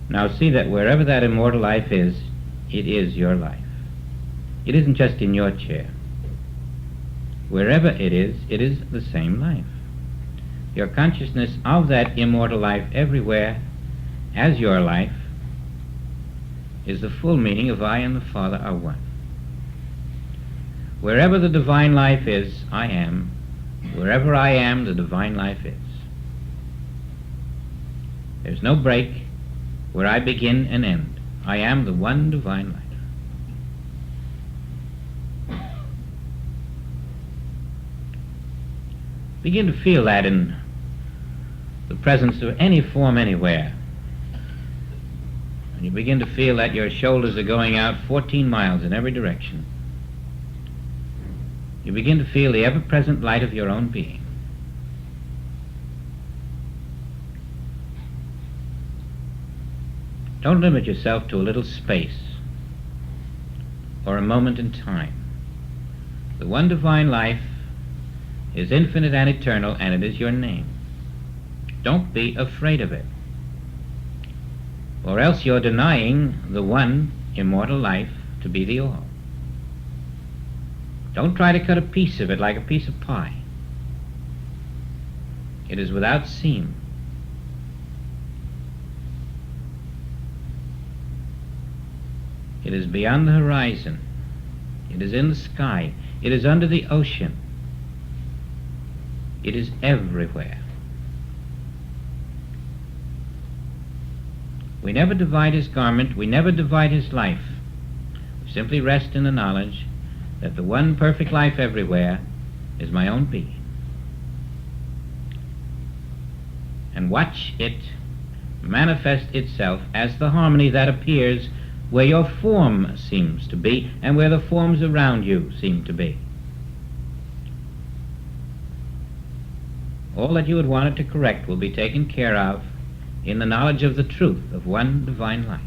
Now see that wherever that immortal life is, it is your life. It isn't just in your chair. Wherever it is the same life. Your consciousness of that immortal life everywhere as your life is the full meaning of I and the Father are one. Wherever the divine life is, I am. Wherever I am, the divine life is. There's no break where I begin and end. I am the one divine life. Begin to feel that in the presence of any form anywhere. And you begin to feel that your shoulders are going out 14 miles in every direction. You begin to feel the ever-present light of your own being. Don't limit yourself to a little space or a moment in time. The one divine life is infinite and eternal, and it is your name. Don't be afraid of it, or else you're denying the one immortal life to be the all. Don't try to cut a piece of it like a piece of pie. It is without seam. It is beyond the horizon. It is in the sky. It is under the ocean. It is everywhere. We never divide his garment. We never divide his life. We simply rest in the knowledge that the one perfect life everywhere is my own being. And watch it manifest itself as the harmony that appears where your form seems to be and where the forms around you seem to be. All that you had wanted to correct will be taken care of in the knowledge of the truth of one divine life.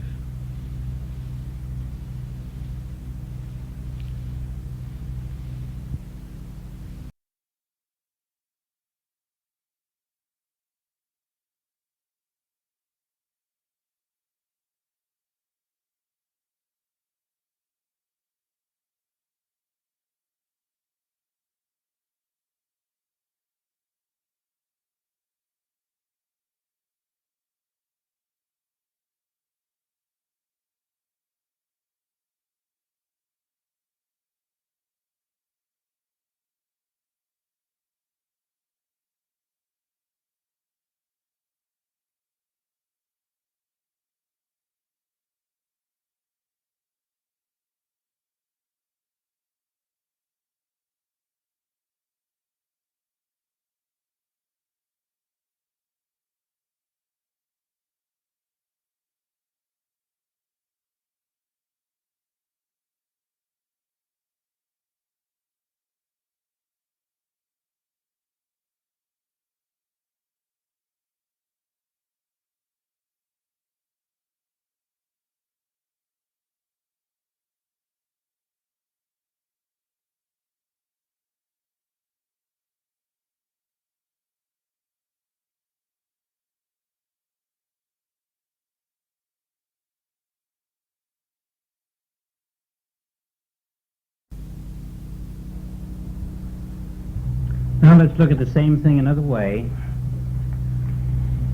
Now let's look at the same thing another way.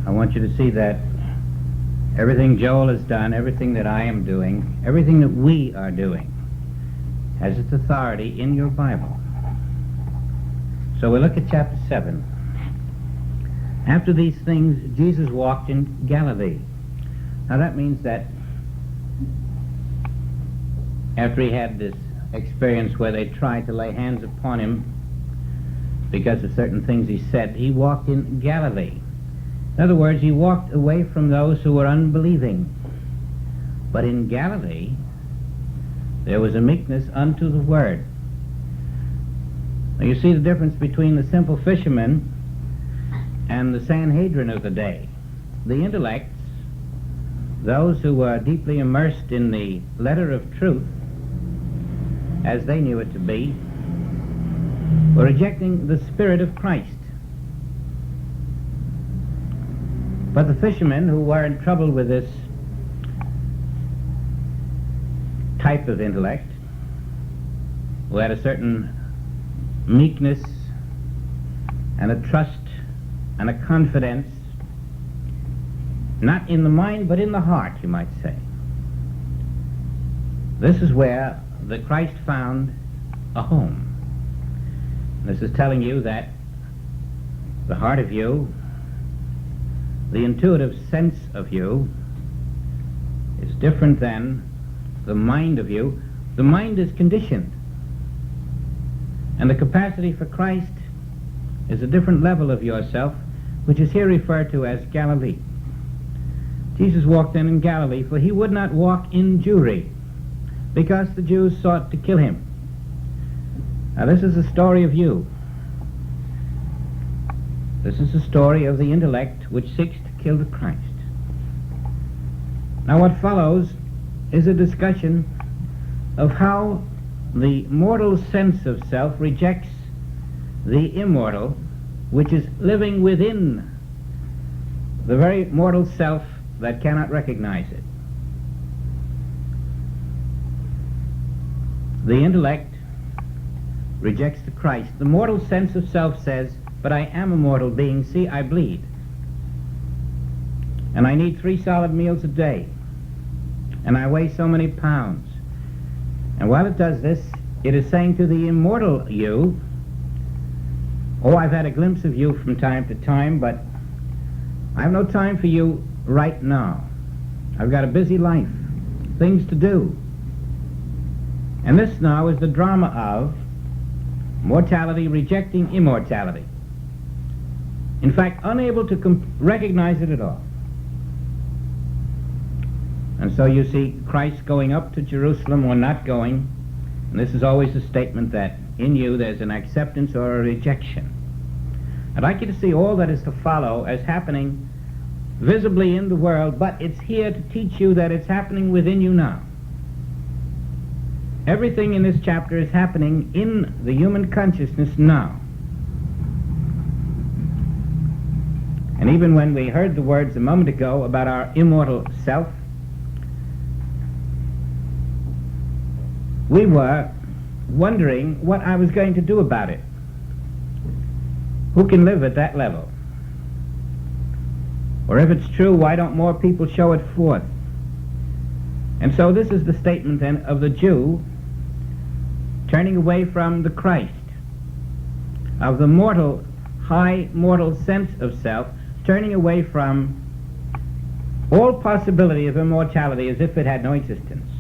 I want you to see that everything Joel has done, everything that I am doing, everything that we are doing has its authority in your Bible. So we look at chapter 7. After these things, Jesus walked in Galilee. Now that means that after he had this experience where they tried to lay hands upon him because of certain things he said, he walked in Galilee. In other words, he walked away from those who were unbelieving. But in Galilee, there was a meekness unto the word. Now you see the difference between the simple fisherman and the Sanhedrin of the day. The intellects, those who were deeply immersed in the letter of truth, as they knew it to be, were rejecting the Spirit of Christ. But the fishermen who were in trouble with this type of intellect, who had a certain meekness and a trust and a confidence, not in the mind but in the heart, you might say. This is where the Christ found a home. This is telling you that the heart of you, the intuitive sense of you, is different than the mind of you. The mind is conditioned, and the capacity for Christ is a different level of yourself, which is here referred to as Galilee. Jesus walked in Galilee, for he would not walk in Jewry, because the Jews sought to kill him. Now this is a story of you. This is the story of the intellect which seeks to kill the Christ. Now what follows is a discussion of how the mortal sense of self rejects the immortal, which is living within the very mortal self that cannot recognize it. The intellect rejects the Christ. The mortal sense of self says, but I am a mortal being. See, I bleed. And I need 3 solid meals a day. And I weigh so many pounds. And while it does this, it is saying to the immortal you, oh, I've had a glimpse of you from time to time, but I have no time for you right now. I've got a busy life, things to do. And this now is the drama of mortality rejecting immortality. In fact, unable to recognize it at all. And so you see Christ going up to Jerusalem or not going, and this is always a statement that in you there's an acceptance or a rejection. I'd like you to see all that is to follow as happening visibly in the world, but it's here to teach you that it's happening within you now. Everything in this chapter is happening in the human consciousness now. And even when we heard the words a moment ago about our immortal self, we were wondering what I was going to do about it. Who can live at that level? Or if it's true, why don't more people show it forth? And so this is the statement then of the Jew turning away from the Christ, of the mortal, high mortal sense of self, turning away from all possibility of immortality as if it had no existence.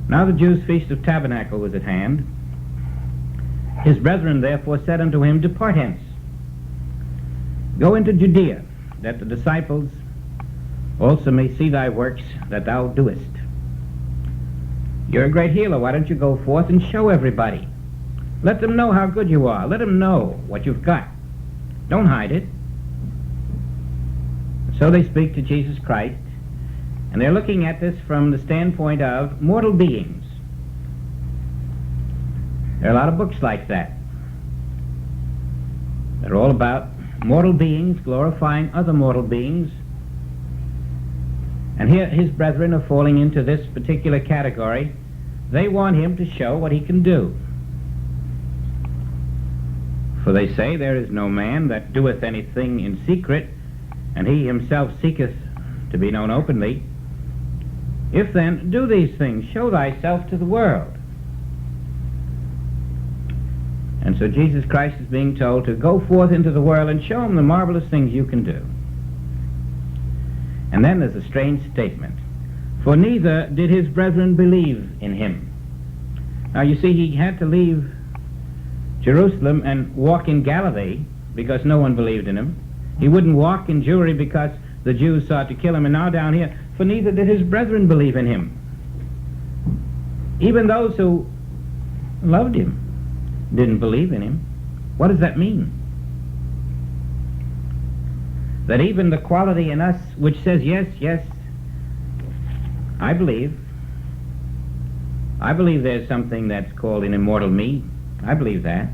Now the Jews' feast of tabernacle was at hand. His brethren therefore said unto him, Depart hence, go into Judea, that the disciples also may see thy works that thou doest. You're a great healer, why don't you go forth and show everybody? Let them know how good you are. Let them know what you've got. Don't hide it. So they speak to Jesus Christ, and they're looking at this from the standpoint of mortal beings. There are a lot of books like that. They're all about mortal beings glorifying other mortal beings. And here his brethren are falling into this particular category They want him to show what he can do. For they say, there is no man that doeth anything in secret, and he himself seeketh to be known openly. If then, do these things, show thyself to the world. And so Jesus Christ is being told to go forth into the world and show them the marvelous things you can do. And then there's a strange statement. For neither did his brethren believe in him. Now you see, he had to leave Jerusalem and walk in Galilee because no one believed in him. He wouldn't walk in Jewry because the Jews sought to kill him. And now down here, for neither did his brethren believe in him. Even those who loved him didn't believe in him. What does that mean? That even the quality in us which says, yes, yes, I believe there's something that's called an immortal me. I believe that.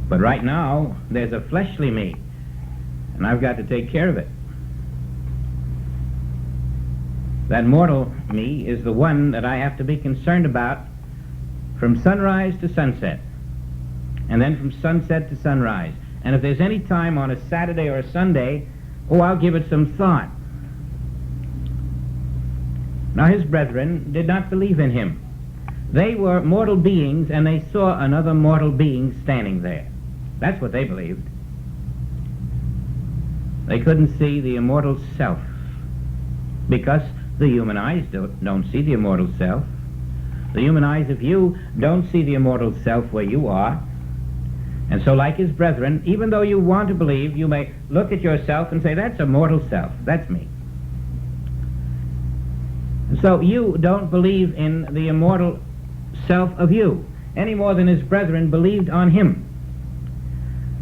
But right now, there's a fleshly me, and I've got to take care of it. That mortal me is the one that I have to be concerned about from sunrise to sunset, and then from sunset to sunrise. And if there's any time on a Saturday or a Sunday, I'll give it some thought. Now his brethren did not believe in him. They were mortal beings, and they saw another mortal being standing there. That's what they believed. They couldn't see the immortal self, because the human eyes don't see the immortal self. The human eyes of you don't see the immortal self where you are. And so like his brethren, even though you want to believe, you may look at yourself and say, that's a mortal self, that's me. So you don't believe in the immortal self of you, any more than his brethren believed on him.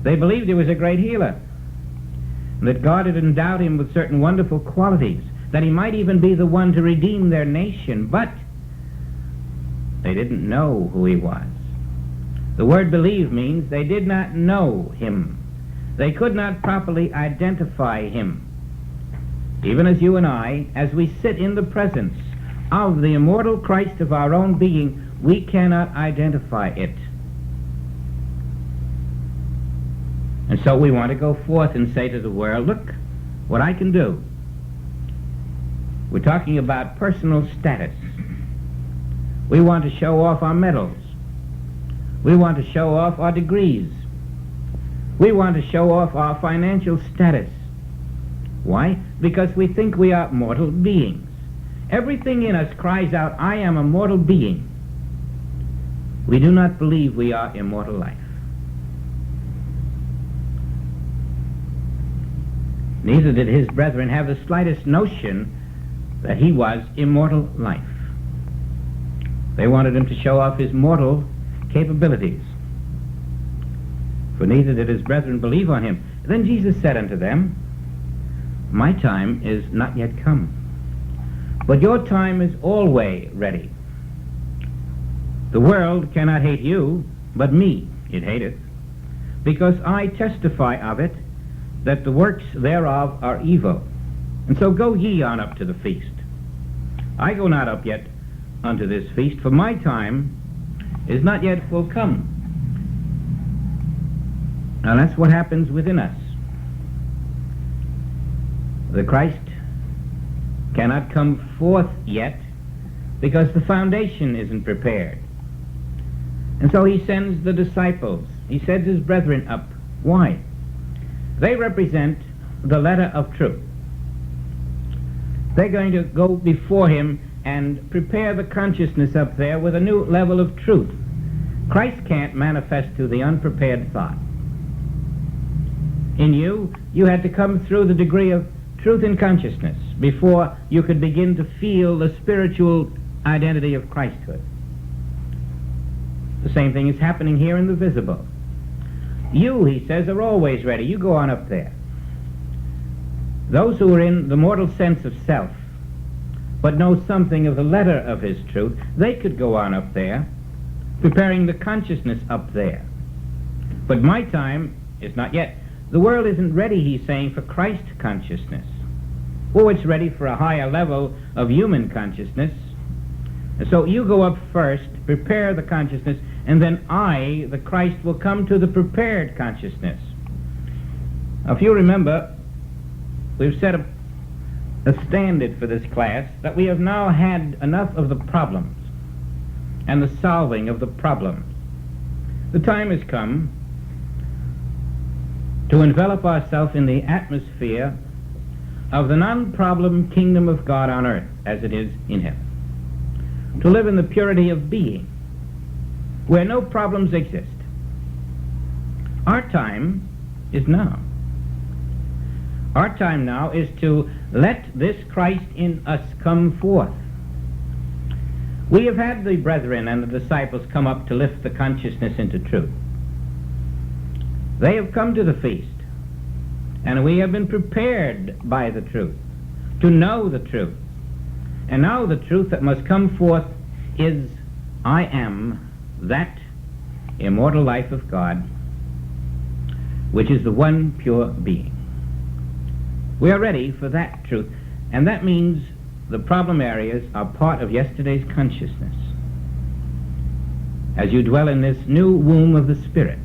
They believed he was a great healer, that God had endowed him with certain wonderful qualities, that he might even be the one to redeem their nation, but they didn't know who he was. The word believe means they did not know him. They could not properly identify him. Even as you and I, as we sit in the presence of the immortal Christ of our own being, we cannot identify it. And so we want to go forth and say to the world, look what I can do. We're talking about personal status. We want to show off our medals. We want to show off our degrees. We want to show off our financial status. Why? Because we think we are mortal beings. Everything in us cries out, I am a mortal being. We do not believe we are immortal life. Neither did his brethren have the slightest notion that he was immortal life. They wanted him to show off his mortal capabilities. For neither did his brethren believe on him. Then Jesus said unto them, my time is not yet come, but your time is always ready. The world cannot hate you, but me it hateth, because I testify of it, that the works thereof are evil. And so go ye on up to the feast. I go not up yet unto this feast, for my time is not yet full come. Now that's what happens within us. The Christ cannot come forth yet because the foundation isn't prepared. And so he sends the disciples. He sends his brethren up. Why? They represent the letter of truth. They're going to go before him and prepare the consciousness up there with a new level of truth. Christ can't manifest to the unprepared thought. In you, you had to come through the degree of truth and consciousness before you could begin to feel the spiritual identity of Christhood. The same thing is happening here in the visible. You, he says, are always ready. You go on up there. Those who are in the mortal sense of self, but know something of the letter of his truth, they could go on up there, preparing the consciousness up there. But my time is not yet. The world isn't ready, he's saying, for Christ consciousness. Oh, it's ready for a higher level of human consciousness. And so you go up first, prepare the consciousness, and then I, the Christ, will come to the prepared consciousness. Now, if you remember, we've set a standard for this class that we have now had enough of the problems and the solving of the problems. The time has come to envelop ourselves in the atmosphere of the non-problem kingdom of God on earth as it is in heaven. To live in the purity of being, where no problems exist. Our time is now. Our time now is to let this Christ in us come forth. We have had the brethren and the disciples come up to lift the consciousness into truth. They have come to the feast, and we have been prepared by the truth, to know the truth. And now the truth that must come forth is, I am that immortal life of God, which is the one pure being. We are ready for that truth, and that means the problem areas are part of yesterday's consciousness as you dwell in this new womb of the Spirit.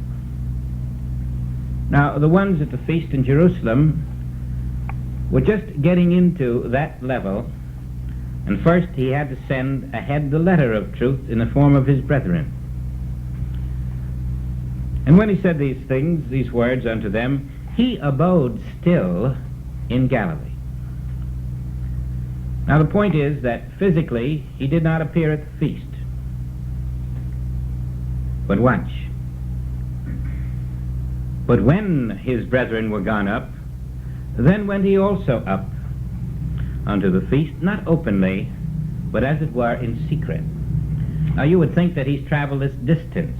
Now, the ones at the feast in Jerusalem were just getting into that level, and first he had to send ahead the letter of truth in the form of his brethren. And when he said these things, these words unto them, he abode still in Galilee. Now the point is that physically he did not appear at the feast. But watch. But when his brethren were gone up, then went he also up unto the feast, not openly, but as it were in secret. Now you would think that he's traveled this distance.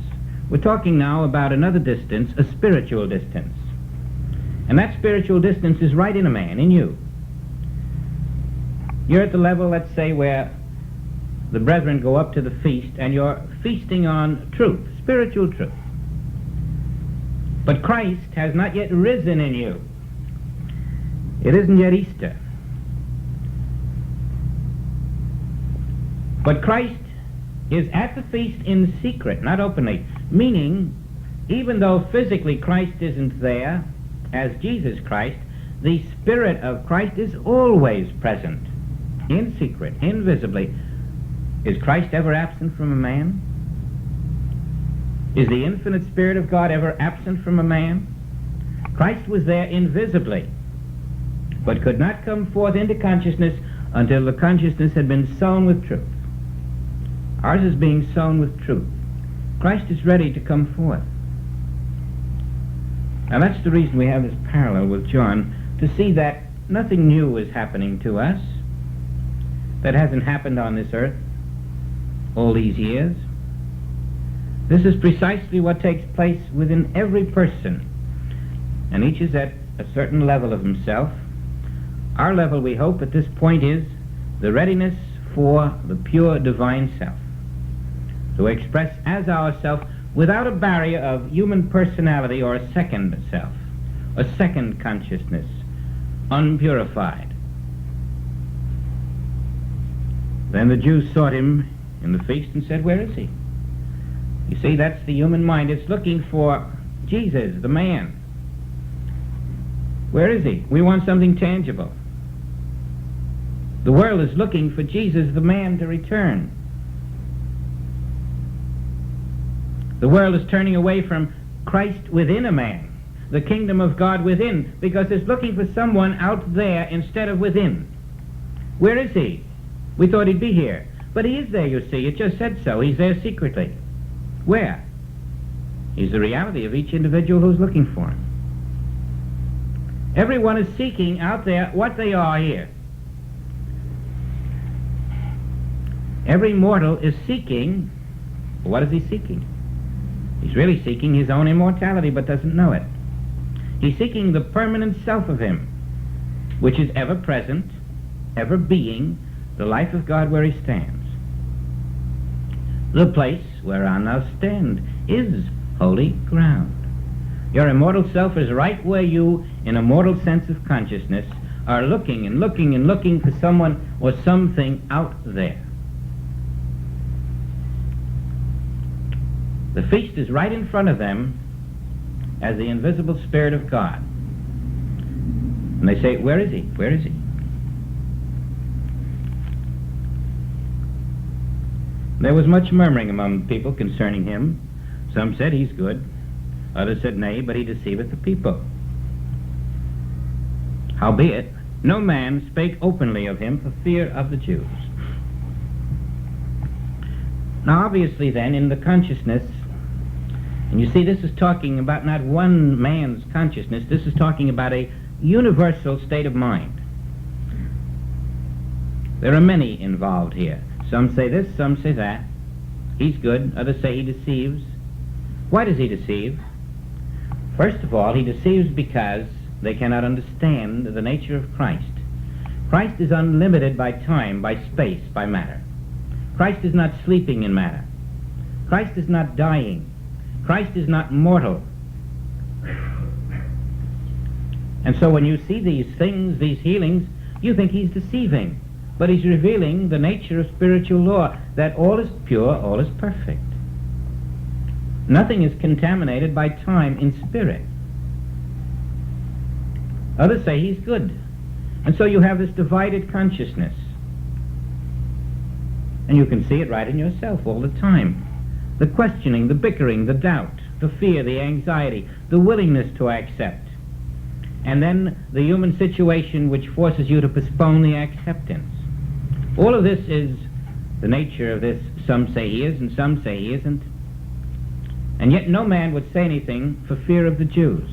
We're talking now about another distance, a spiritual distance. And that spiritual distance is right in a man, in you. You're at the level, let's say, where the brethren go up to the feast, and you're feasting on truth, spiritual truth. But Christ has not yet risen in you. It isn't yet Easter. But Christ is at the feast in secret, not openly, meaning even though physically Christ isn't there as Jesus Christ, the Spirit of Christ is always present, in secret, invisibly. Is Christ ever absent from a man? Is the infinite Spirit of God ever absent from a man? Christ was there invisibly, but could not come forth into consciousness until the consciousness had been sown with truth. Ours is being sown with truth. Christ is ready to come forth. Now that's the reason we have this parallel with John, to see that nothing new is happening to us that hasn't happened on this earth all these years. This is precisely what takes place within every person, and each is at a certain level of himself. Our level, we hope, at this point is the readiness for the pure divine self, to express as ourself without a barrier of human personality or a second self, a second consciousness, unpurified. Then the Jews sought him in the feast and said, where is he? You see, that's the human mind. It's looking for Jesus, the man. Where is he? We want something tangible. The world is looking for Jesus, the man, to return. The world is turning away from Christ within a man, the kingdom of God within, because it's looking for someone out there instead of within. Where is he? We thought he'd be here. But he is there, you see. It just said so. He's there secretly. Where? He's the reality of each individual who's looking for him. Everyone is seeking out there what they are here. Every mortal is seeking. What is he seeking? He's really seeking his own immortality, but doesn't know it. He's seeking the permanent self of him, which is ever present, ever being, the life of God where he stands. The place whereon thou stand is holy ground. Your immortal self is right where you, in a mortal sense of consciousness, are looking and looking and looking for someone or something out there. The feast is right in front of them as the invisible Spirit of God. And they say, "Where is he? Where is he?" There was much murmuring among the people concerning him. Some said, "He's good." Others said, "Nay, but he deceiveth the people." Howbeit, no man spake openly of him for fear of the Jews. Now, obviously then, in the consciousness, and you see this is talking about not one man's consciousness, this is talking about a universal state of mind. There are many involved here. Some say this, some say that. He's good, others say he deceives. Why does he deceive? First of all, he deceives because they cannot understand the nature of Christ. Christ is unlimited by time, by space, by matter. Christ is not sleeping in matter. Christ is not dying. Christ is not mortal. And so when you see these things, these healings, you think he's deceiving. But he's revealing the nature of spiritual law, that all is pure, all is perfect. Nothing is contaminated by time in spirit. Others say he's good. And so you have this divided consciousness. And you can see it right in yourself all the time. The questioning, the bickering, the doubt, the fear, the anxiety, the willingness to accept. And then the human situation which forces you to postpone the acceptance. All of this is the nature of this. Some say he is and some say he isn't. And yet no man would say anything for fear of the Jews.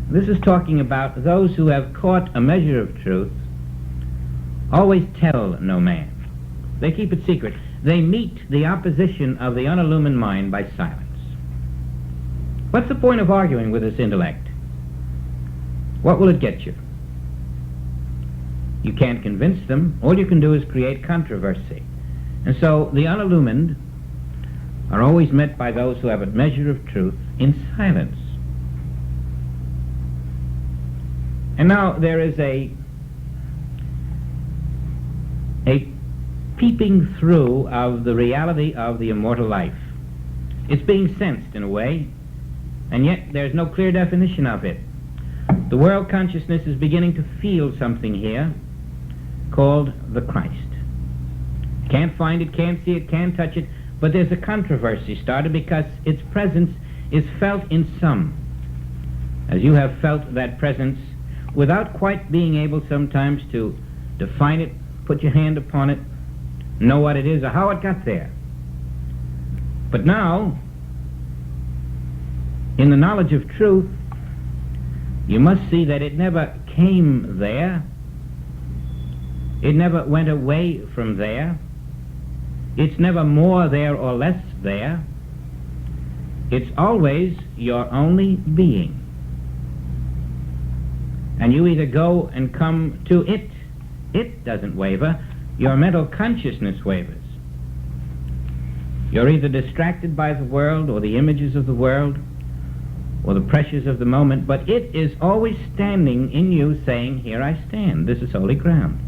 This is talking about those who have caught a measure of truth, always tell no man. They keep it secret. They meet the opposition of the unillumined mind by silence. What's the point of arguing with this intellect? What will it get you? You can't convince them. All you can do is create controversy. And so the unillumined are always met by those who have a measure of truth in silence. And now there is a peeping through of the reality of the immortal life. It's being sensed in a way, and yet there's no clear definition of it. The world consciousness is beginning to feel something here called the Christ. Can't find it, can't see it, can't touch it, but there's a controversy started because its presence is felt in some, as you have felt that presence without quite being able sometimes to define it, put your hand upon it, know what it is or how it got there. But now, in the knowledge of truth, you must see that it never came there. It never went away from there. It's never more there or less there. It's always your only being. And you either go and come to it. It doesn't waver. Your mental consciousness wavers. You're either distracted by the world or the images of the world or the pressures of the moment, but it is always standing in you saying, "Here I stand. This is holy ground.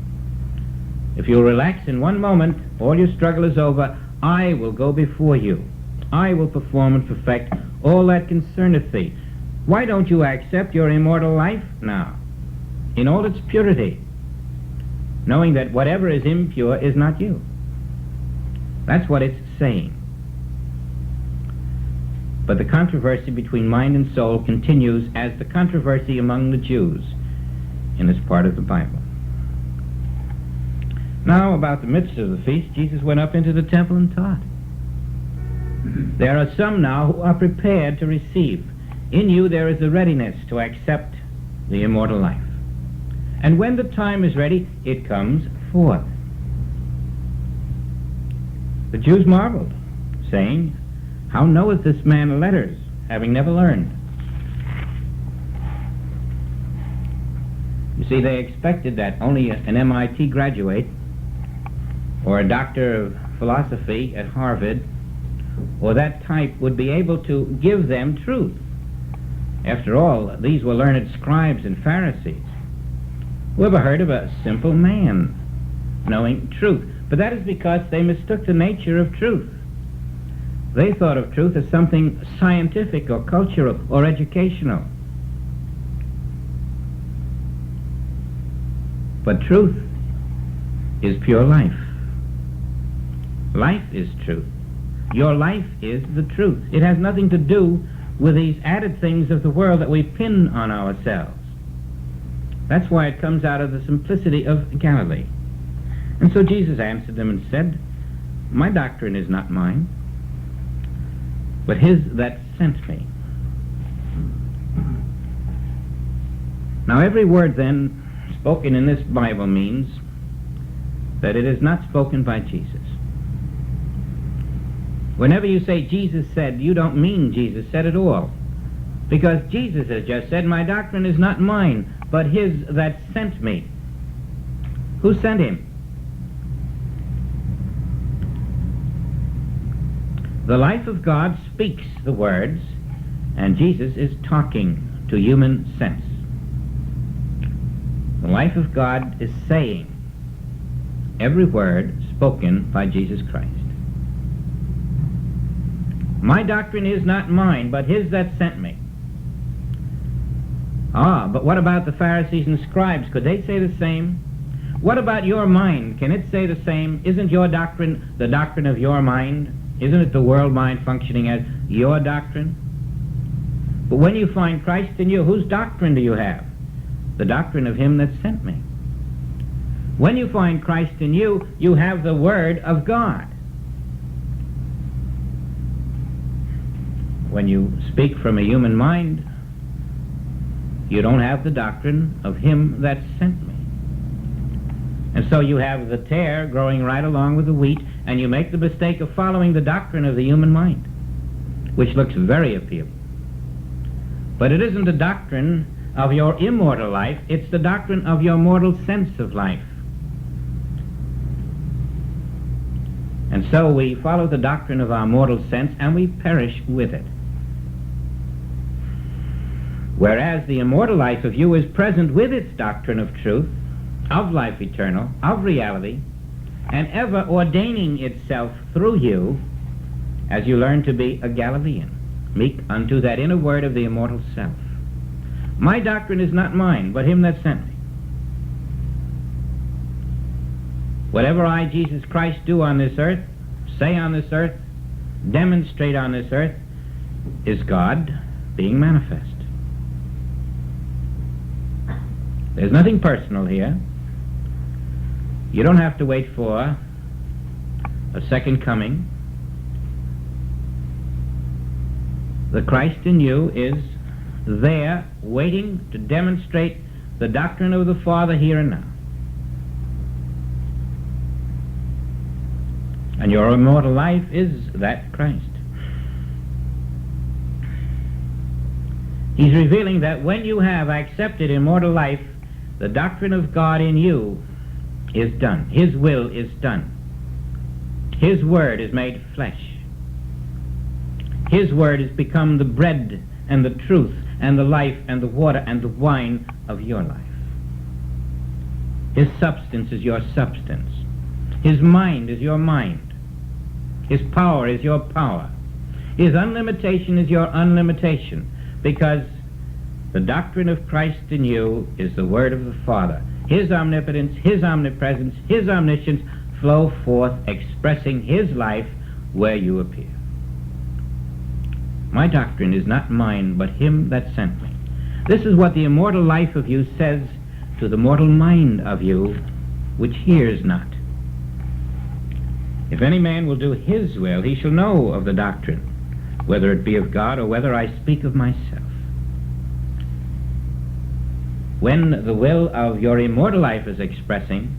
If you'll relax in one moment, all your struggle is over. I will go before you. I will perform and perfect all that concerneth thee." Why don't you accept your immortal life now, in all its purity, knowing that whatever is impure is not you? That's what it's saying. But the controversy between mind and soul continues as the controversy among the Jews in this part of the Bible. Now, about the midst of the feast, Jesus went up into the temple and taught. There are some now who are prepared to receive. In you there is a readiness to accept the immortal life. And when the time is ready, it comes forth. The Jews marveled, saying, "How knoweth this man letters, having never learned?" You see, they expected that only an MIT graduate or a doctor of philosophy at Harvard or that type would be able to give them truth. After all, these were learned scribes and Pharisees. Who ever heard of a simple man knowing truth? But that is because they mistook the nature of truth. They thought of truth as something scientific or cultural or educational. But truth is pure life. Life is truth. Your life is the truth. It has nothing to do with these added things of the world that we pin on ourselves. That's why it comes out of the simplicity of Galilee. And so Jesus answered them and said, my doctrine is not mine, but his that sent me. Now every word then spoken in this Bible means that it is not spoken by Jesus. Whenever you say Jesus said, you don't mean Jesus said at all. Because Jesus has just said, my doctrine is not mine, but his that sent me. Who sent him? The life of God speaks the words, and Jesus is talking to human sense. The life of God is saying every word spoken by Jesus Christ. My doctrine is not mine, but his that sent me. But what about the Pharisees and scribes? Could they say the same? What about your mind? Can it say the same? Isn't your doctrine the doctrine of your mind? Isn't it the world mind functioning as your doctrine? But when you find Christ in you, whose doctrine do you have? The doctrine of him that sent me. When you find Christ in you, you have the Word of God. When you speak from a human mind, you don't have the doctrine of him that sent me. And so you have the tare growing right along with the wheat, and you make the mistake of following the doctrine of the human mind, which looks very appealing. But it isn't the doctrine of your immortal life, it's the doctrine of your mortal sense of life. And so we follow the doctrine of our mortal sense, and we perish with it. Whereas the immortal life of you is present with its doctrine of truth, of life eternal, of reality, and ever ordaining itself through you as you learn to be a Galilean, meek unto that inner word of the immortal self. My doctrine is not mine, but him that sent me. Whatever I, Jesus Christ, do on this earth, say on this earth, demonstrate on this earth, is God being manifest. There's nothing personal here. You don't have to wait for a second coming. The Christ in you is there waiting to demonstrate the doctrine of the Father here and now. And your immortal life is that Christ. He's revealing that when you have accepted immortal life, the doctrine of God in you is done. His will is done. His word is made flesh. His word has become the bread and the truth and the life and the water and the wine of your life. His substance is your substance. His mind is your mind. His power is your power. His unlimitation is your unlimitation, because the doctrine of Christ in you is the word of the Father. His omnipotence, his omnipresence, his omniscience flow forth, expressing his life where you appear. My doctrine is not mine, but him that sent me. This is what the immortal life of you says to the mortal mind of you, which hears not. If any man will do his will, he shall know of the doctrine, whether it be of God or whether I speak of myself. When the will of your immortal life is expressing,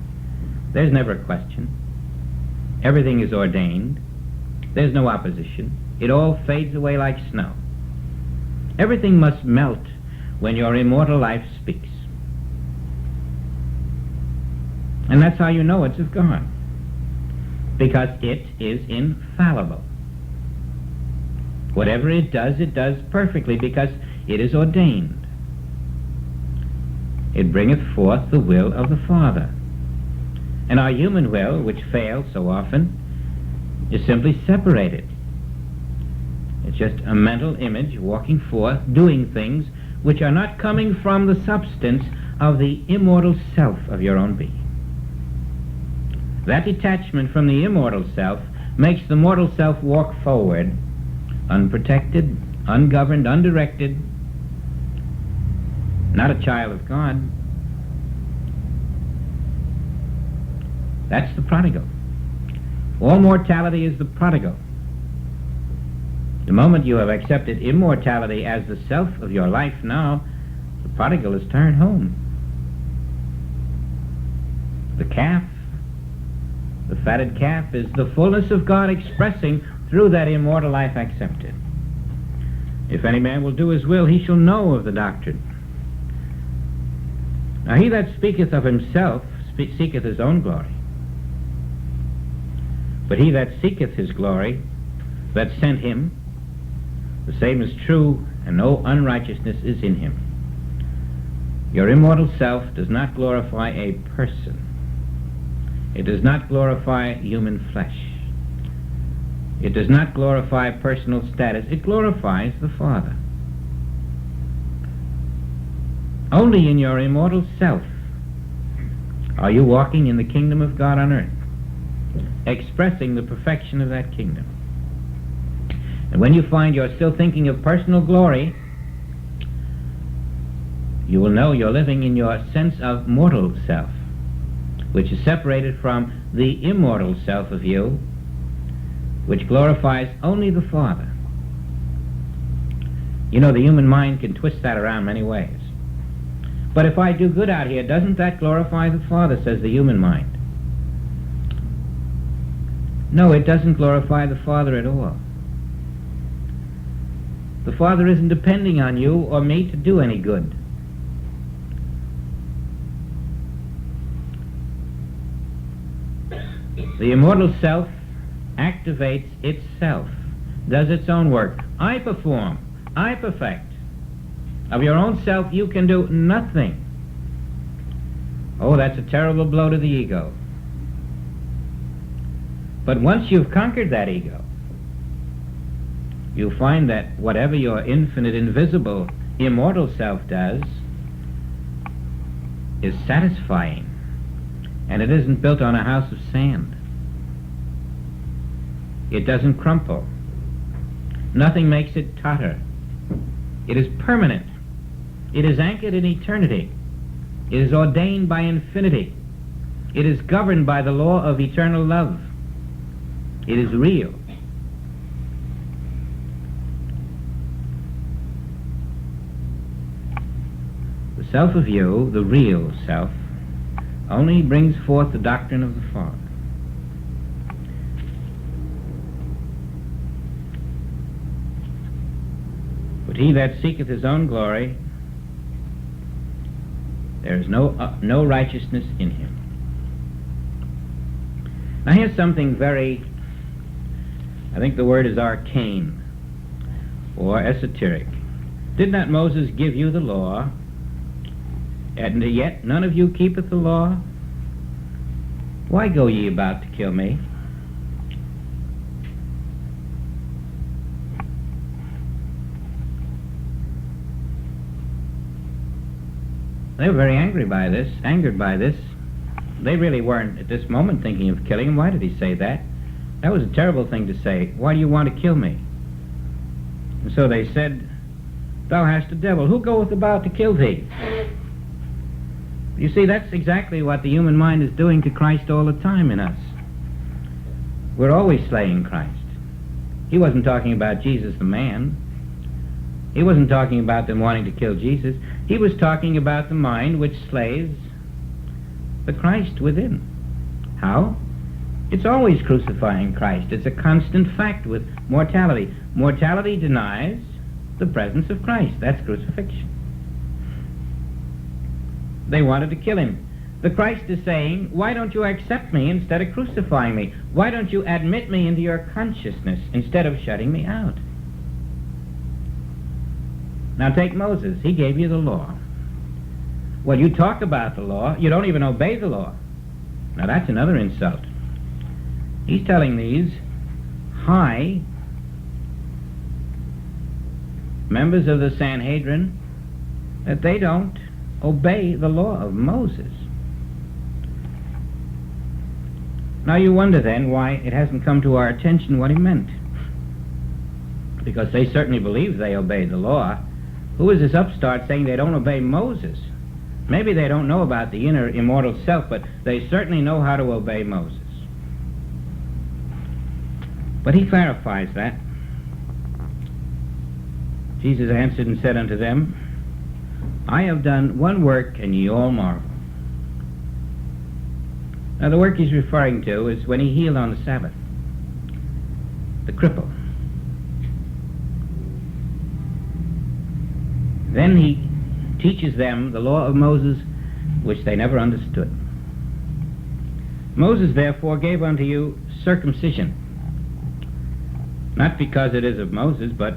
there's never a question. Everything is ordained. There's no opposition. It all fades away like snow. Everything must melt when your immortal life speaks. And that's how you know it's of God, because it is infallible. Whatever it does perfectly, because it is ordained. It bringeth forth the will of the Father. And our human will, which fails so often, is simply separated. It's just a mental image walking forth, doing things which are not coming from the substance of the immortal self of your own being. That detachment from the immortal self makes the mortal self walk forward, unprotected, ungoverned, undirected, not a child of God. That's the prodigal. All mortality is the prodigal. The moment you have accepted immortality as the self of your life now, the prodigal is turned home. The calf, the fatted calf, is the fullness of God expressing through that immortal life accepted. If any man will do his will, he shall know of the doctrine. Now he that speaketh of himself seeketh his own glory. But he that seeketh his glory, that sent him, the same is true, and no unrighteousness is in him. Your immortal self does not glorify a person. It does not glorify human flesh. It does not glorify personal status. It glorifies the Father. Only in your immortal self are you walking in the kingdom of God on earth, expressing the perfection of that kingdom. And when you find you're still thinking of personal glory, you will know you're living in your sense of mortal self, which is separated from the immortal self of you, which glorifies only the Father. You know, the human mind can twist that around many ways. But if I do good out here, doesn't that glorify the Father, says the human mind. No, it doesn't glorify the Father at all. The Father isn't depending on you or me to do any good. The immortal self activates itself, does its own work. I perform, I perfect. Of your own self you can do nothing. Oh, that's a terrible blow to the ego. But once you've conquered that ego, you'll find that whatever your infinite, invisible, immortal self does is satisfying, and it isn't built on a house of sand. It doesn't crumple. Nothing makes it totter. It is permanent. It is anchored in eternity. It is ordained by infinity. It is governed by the law of eternal love. It is real. The self of you, the real self, only brings forth the doctrine of the Father. But he that seeketh his own glory, there is no righteousness in him. Now here's something very, I think the word is arcane or esoteric. Did not Moses give you the law, and yet none of you keepeth the law? Why go ye about to kill me? They were very angered by this. They really weren't at this moment thinking of killing him. Why did he say that? That was a terrible thing to say. Why do you want to kill me? And so they said, Thou hast a devil. Who goeth about to kill thee? You see, that's exactly what the human mind is doing to Christ all the time in us. We're always slaying Christ. He wasn't talking about Jesus the man. He wasn't talking about them wanting to kill Jesus. He was talking about the mind which slays the Christ within. How? It's always crucifying Christ. It's a constant fact with mortality. Mortality denies the presence of Christ. That's crucifixion. They wanted to kill him. The Christ is saying, why don't you accept me instead of crucifying me? Why don't you admit me into your consciousness instead of shutting me out? Now take Moses. He gave you the law. Well, you talk about the law, you don't even obey the law. Now that's another insult. He's telling these high members of the Sanhedrin that they don't obey the law of Moses. Now you wonder then why it hasn't come to our attention what he meant. Because they certainly believe they obey the law. Who is this upstart saying they don't obey Moses? Maybe they don't know about the inner immortal self, but they certainly know how to obey Moses. But he clarifies that. Jesus answered and said unto them, I have done one work, and ye all marvel. Now the work he's referring to is when he healed on the Sabbath the cripple. Then he teaches them the law of Moses, which they never understood. Moses therefore gave unto you circumcision, not because it is of Moses, but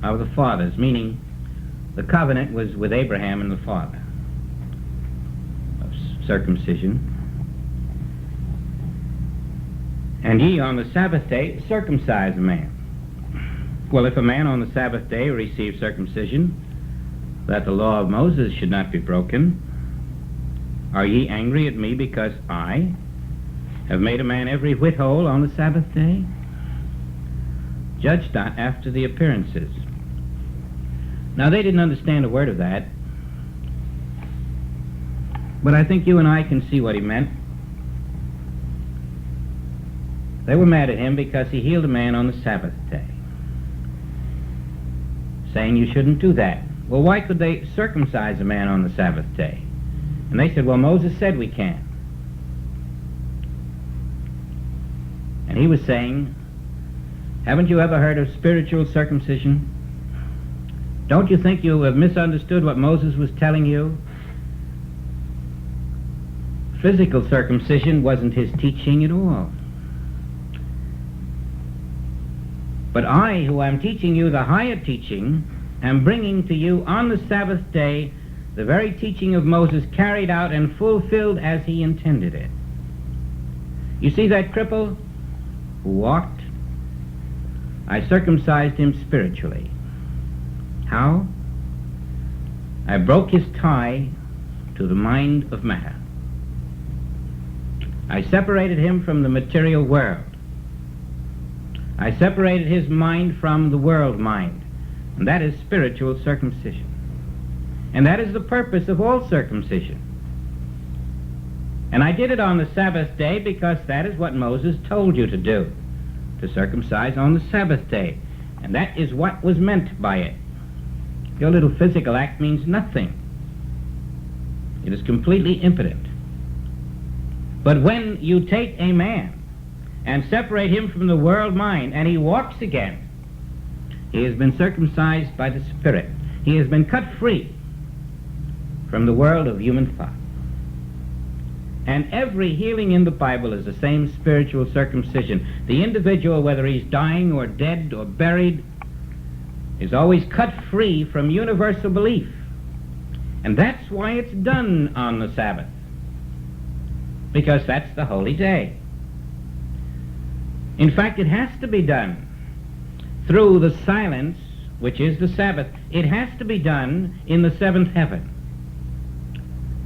of the fathers, meaning the covenant was with Abraham and the father of circumcision. And ye on the Sabbath day circumcise a man. Well, if a man on the Sabbath day receives circumcision, that the law of Moses should not be broken, are ye angry at me because I have made a man every whit whole on the Sabbath day? Judge not after the appearances. Now they didn't understand a word of that, but I think you and I can see what he meant. They were mad at him because he healed a man on the Sabbath day, saying you shouldn't do that. Well, why could they circumcise a man on the Sabbath day? And they said, well, Moses said we can. And he was saying, haven't you ever heard of spiritual circumcision? Don't you think you have misunderstood what Moses was telling you? Physical circumcision wasn't his teaching at all. But I, who am teaching you the higher teaching, am bringing to you on the Sabbath day the very teaching of Moses carried out and fulfilled as he intended it. You see that cripple who walked? I circumcised him spiritually. How? I broke his tie to the mind of matter. I separated him from the material world. I separated his mind from the world mind. And that is spiritual circumcision. And that is the purpose of all circumcision. And I did it on the Sabbath day because that is what Moses told you to do, to circumcise on the Sabbath day. And that is what was meant by it. Your little physical act means nothing. It is completely impotent. But when you take a man and separate him from the world mind, and he walks again, he has been circumcised by the Spirit. He has been cut free from the world of human thought. And every healing in the Bible is the same spiritual circumcision. The individual, whether he's dying or dead or buried, is always cut free from universal belief. And that's why it's done on the Sabbath, because that's the holy day. In fact, it has to be done through the silence, which is the Sabbath. It has to be done in the seventh heaven,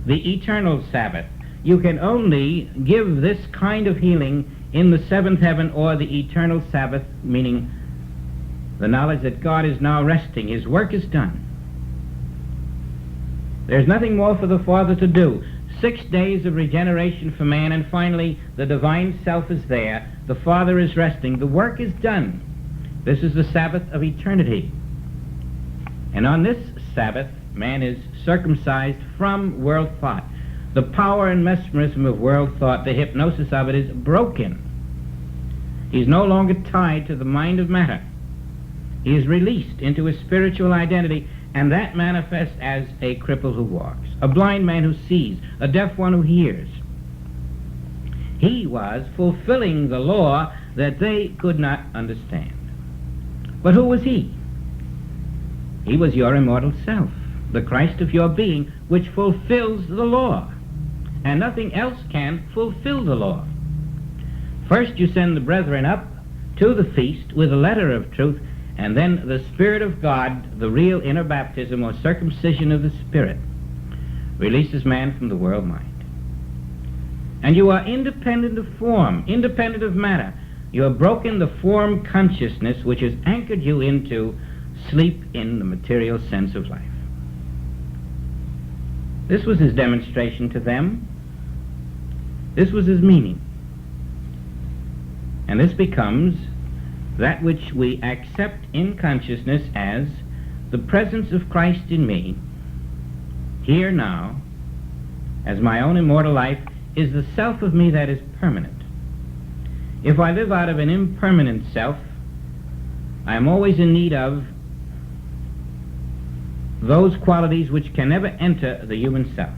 the eternal Sabbath. You can only give this kind of healing in the seventh heaven, or the eternal Sabbath, meaning the knowledge that God is now resting. His work is done. There's nothing more for the Father to do. 6 days of regeneration for man, and finally the divine self is there. The Father is resting. The work is done. This is the Sabbath of eternity. And on this Sabbath, man is circumcised from world thought. The power and mesmerism of world thought, the hypnosis of it, is broken. He's no longer tied to the mind of matter. He is released into his spiritual identity, and that manifests as a cripple who walks, a blind man who sees, a deaf one who hears. He was fulfilling the law that they could not understand. But who was he? He was your immortal self, the Christ of your being, which fulfills the law. And nothing else can fulfill the law. First you send the brethren up to the feast with a letter of truth, and then the Spirit of God, the real inner baptism or circumcision of the Spirit, releases man from the world mind. And you are independent of form, independent of matter. You have broken the form consciousness which has anchored you into sleep in the material sense of life. This was his demonstration to them. This was his meaning. And this becomes that which we accept in consciousness as the presence of Christ in me, here now, as my own immortal life, is the self of me that is permanent. If I live out of an impermanent self, I am always in need of those qualities which can never enter the human self.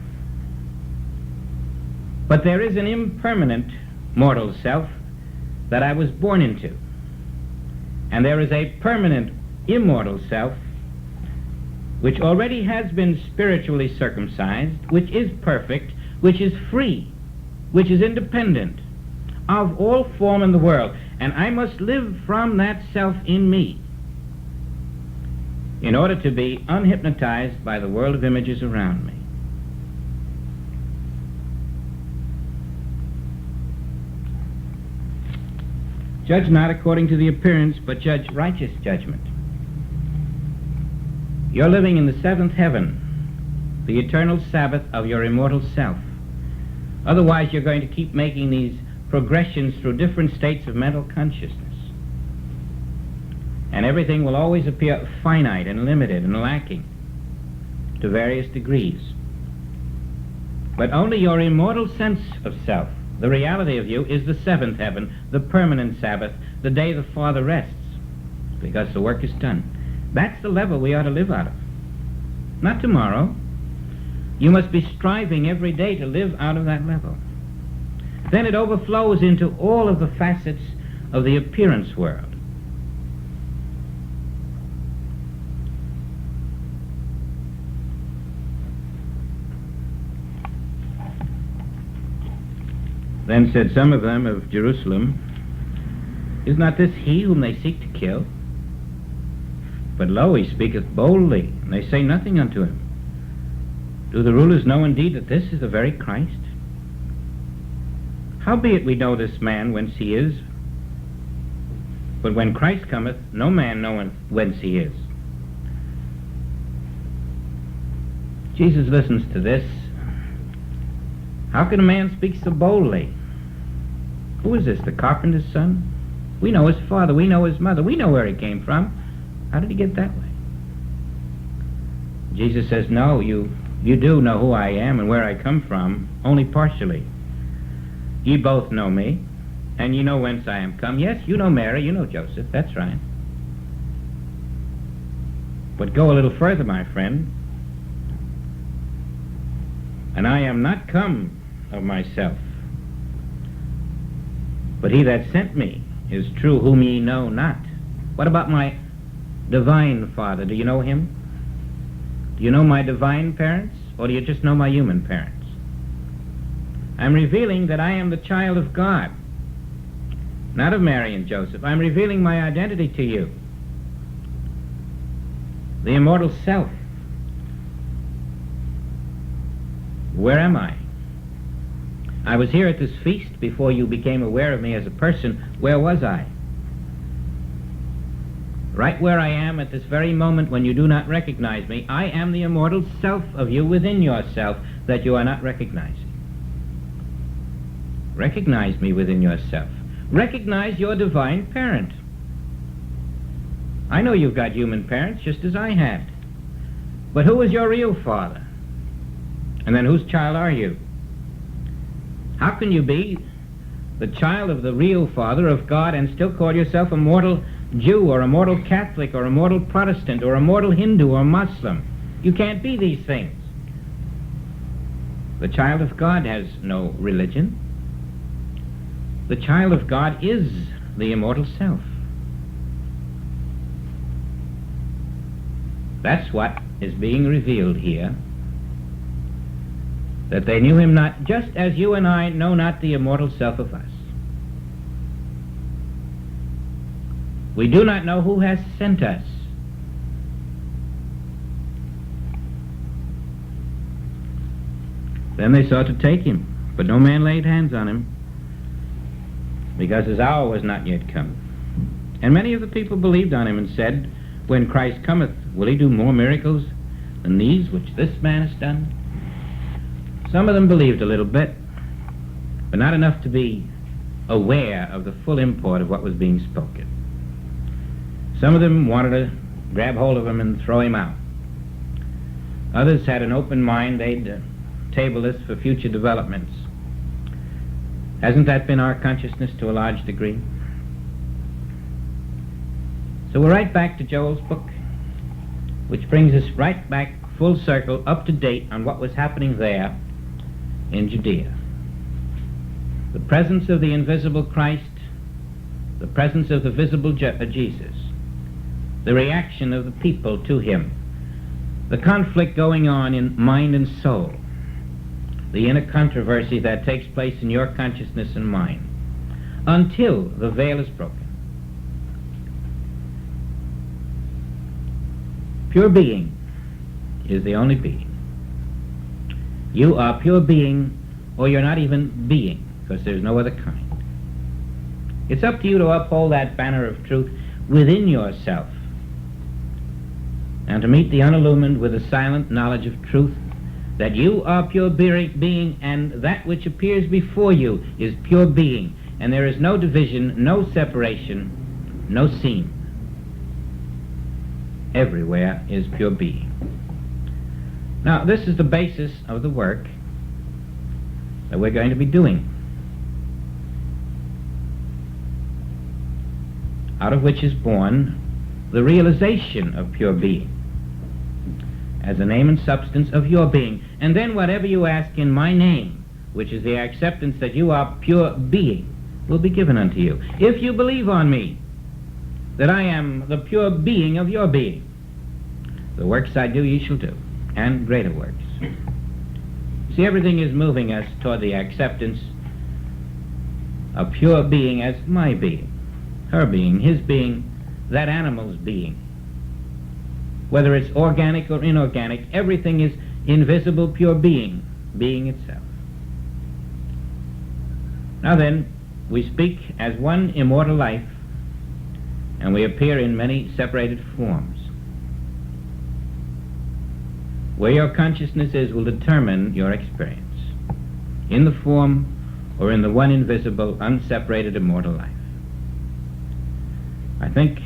But there is an impermanent mortal self that I was born into. And there is a permanent immortal self which already has been spiritually circumcised, which is perfect, which is free, which is independent of all form in the world. And I must live from that self in me in order to be unhypnotized by the world of images around me. Judge not according to the appearance, but judge righteous judgment. You're living in the seventh heaven, the eternal Sabbath of your immortal self. Otherwise, you're going to keep making these progressions through different states of mental consciousness. And everything will always appear finite and limited and lacking to various degrees. But only your immortal sense of self, the reality of you, is the seventh heaven, the permanent Sabbath, the day the Father rests, because the work is done. That's the level we ought to live out of. Not tomorrow. You must be striving every day to live out of that level. Then it overflows into all of the facets of the appearance world. Then said some of them of Jerusalem, Is not this he whom they seek to kill? But lo, he speaketh boldly, and they say nothing unto him. Do the rulers know indeed that this is the very Christ? Howbeit we know this man whence he is, but when Christ cometh, no man knoweth whence he is. Jesus listens to this. How can a man speak so boldly? Who is this, the carpenter's son? We know his father, we know his mother, we know where he came from. How did he get that way? Jesus says, no, you do know who I am and where I come from, only partially. Ye both know me, and ye know whence I am come. Yes, you know Mary, you know Joseph, that's right. But go a little further, my friend. And I am not come of myself, but he that sent me is true, whom ye know not. What about my divine Father? Do you know him? Do you know my divine parents, or do you just know my human parents? I'm revealing that I am the child of God, not of Mary and Joseph. I'm revealing my identity to you, the immortal self. Where am I? I was here at this feast before you became aware of me as a person. Where was I? Right where I am at this very moment when you do not recognize me, I am the immortal self of you within yourself that you are not recognizing. Recognize me within yourself. Recognize your divine parent. I know you've got human parents just as I had. But who is your real father? And then whose child are you? How can you be the child of the real Father of God and still call yourself a mortal Jew or a mortal Catholic or a mortal Protestant or a mortal Hindu or Muslim? You can't be these things. The child of God has no religion. The child of God is the immortal self. That's what is being revealed here, that they knew him not, just as you and I know not the immortal self of us. We do not know who has sent us. Then they sought to take him, but no man laid hands on him, because his hour was not yet come. And many of the people believed on him and said, when Christ cometh, will he do more miracles than these which this man has done? Some of them believed a little bit, but not enough to be aware of the full import of what was being spoken. Some of them wanted to grab hold of him and throw him out. Others had an open mind. They'd table this for future developments. Hasn't that been our consciousness to a large degree? So we're right back to Joel's book, which brings us right back full circle, up to date on what was happening there in Judea. The presence of the invisible Christ, the presence of the visible Jesus, the reaction of the people to him, the conflict going on in mind and soul, the inner controversy that takes place in your consciousness and mine, until the veil is broken. Pure being is the only being. You are pure being, or you're not even being, because there's no other kind. It's up to you to uphold that banner of truth within yourself, and to meet the unillumined with a silent knowledge of truth, that you are pure being, and that which appears before you is pure being, and there is no division, no separation, no seam. Everywhere is pure being. Now, this is the basis of the work that we're going to be doing, out of which is born the realization of pure being as the name and substance of your being. And then whatever you ask in my name, which is the acceptance that you are pure being, will be given unto you. If you believe on me, that I am the pure being of your being, the works I do ye shall do, and greater works. See, everything is moving us toward the acceptance of pure being as my being, her being, his being, that animal's being. Whether it's organic or inorganic, everything is invisible pure being, being itself. Now then, we speak as one immortal life, and we appear in many separated forms. Where your consciousness is will determine your experience, in the form or in the one invisible, unseparated, immortal life. I think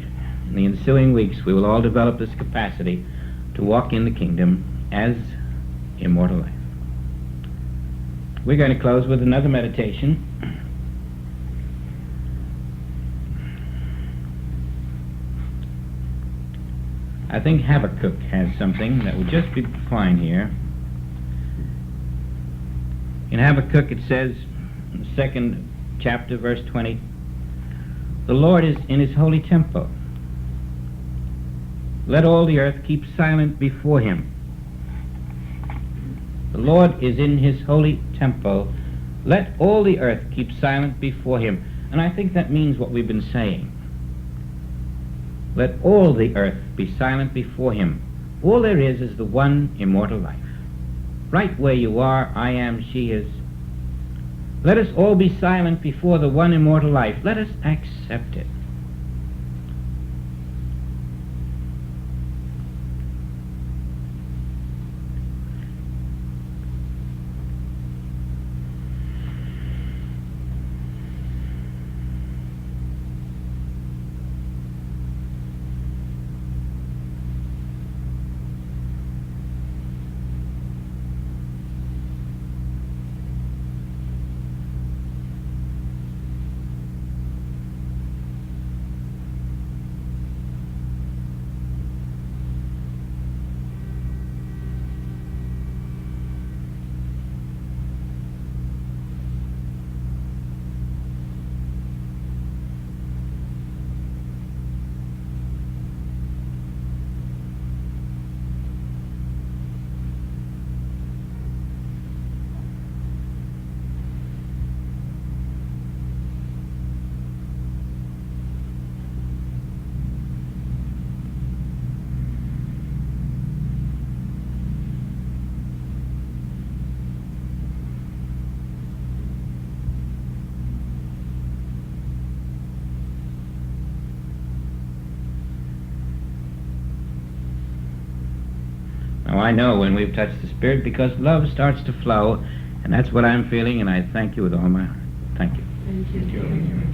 in the ensuing weeks we will all develop this capacity to walk in the kingdom as immortal life. We're going to close with another meditation. I think Habakkuk has something that would just be fine here. In Habakkuk it says, in the 2nd chapter, verse 20, the Lord is in his holy temple. Let all the earth keep silent before him. The Lord is in his holy temple. Let all the earth keep silent before him. And I think that means what we've been saying. Let all the earth be silent before him. All there is the one immortal life. Right where you are, I am, she is. Let us all be silent before the one immortal life. Let us accept it. Oh, I know when we've touched the Spirit, because love starts to flow, and that's what I'm feeling, and I thank you with all my heart. Thank you. Thank you.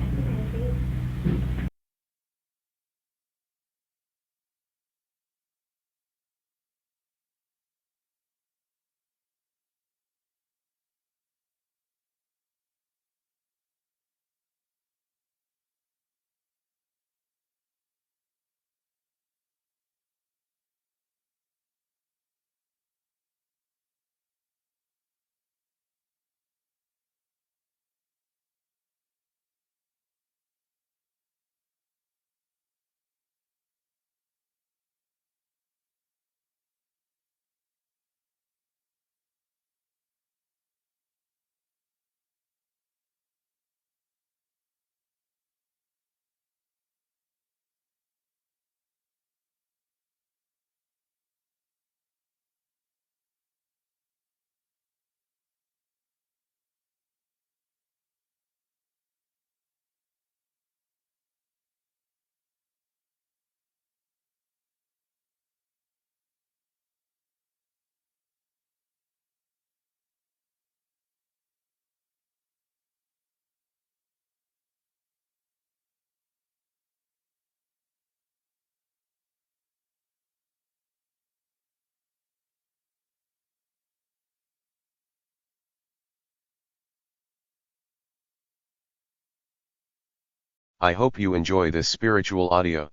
I hope you enjoy this spiritual audio.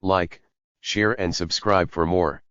Like, share and subscribe for more.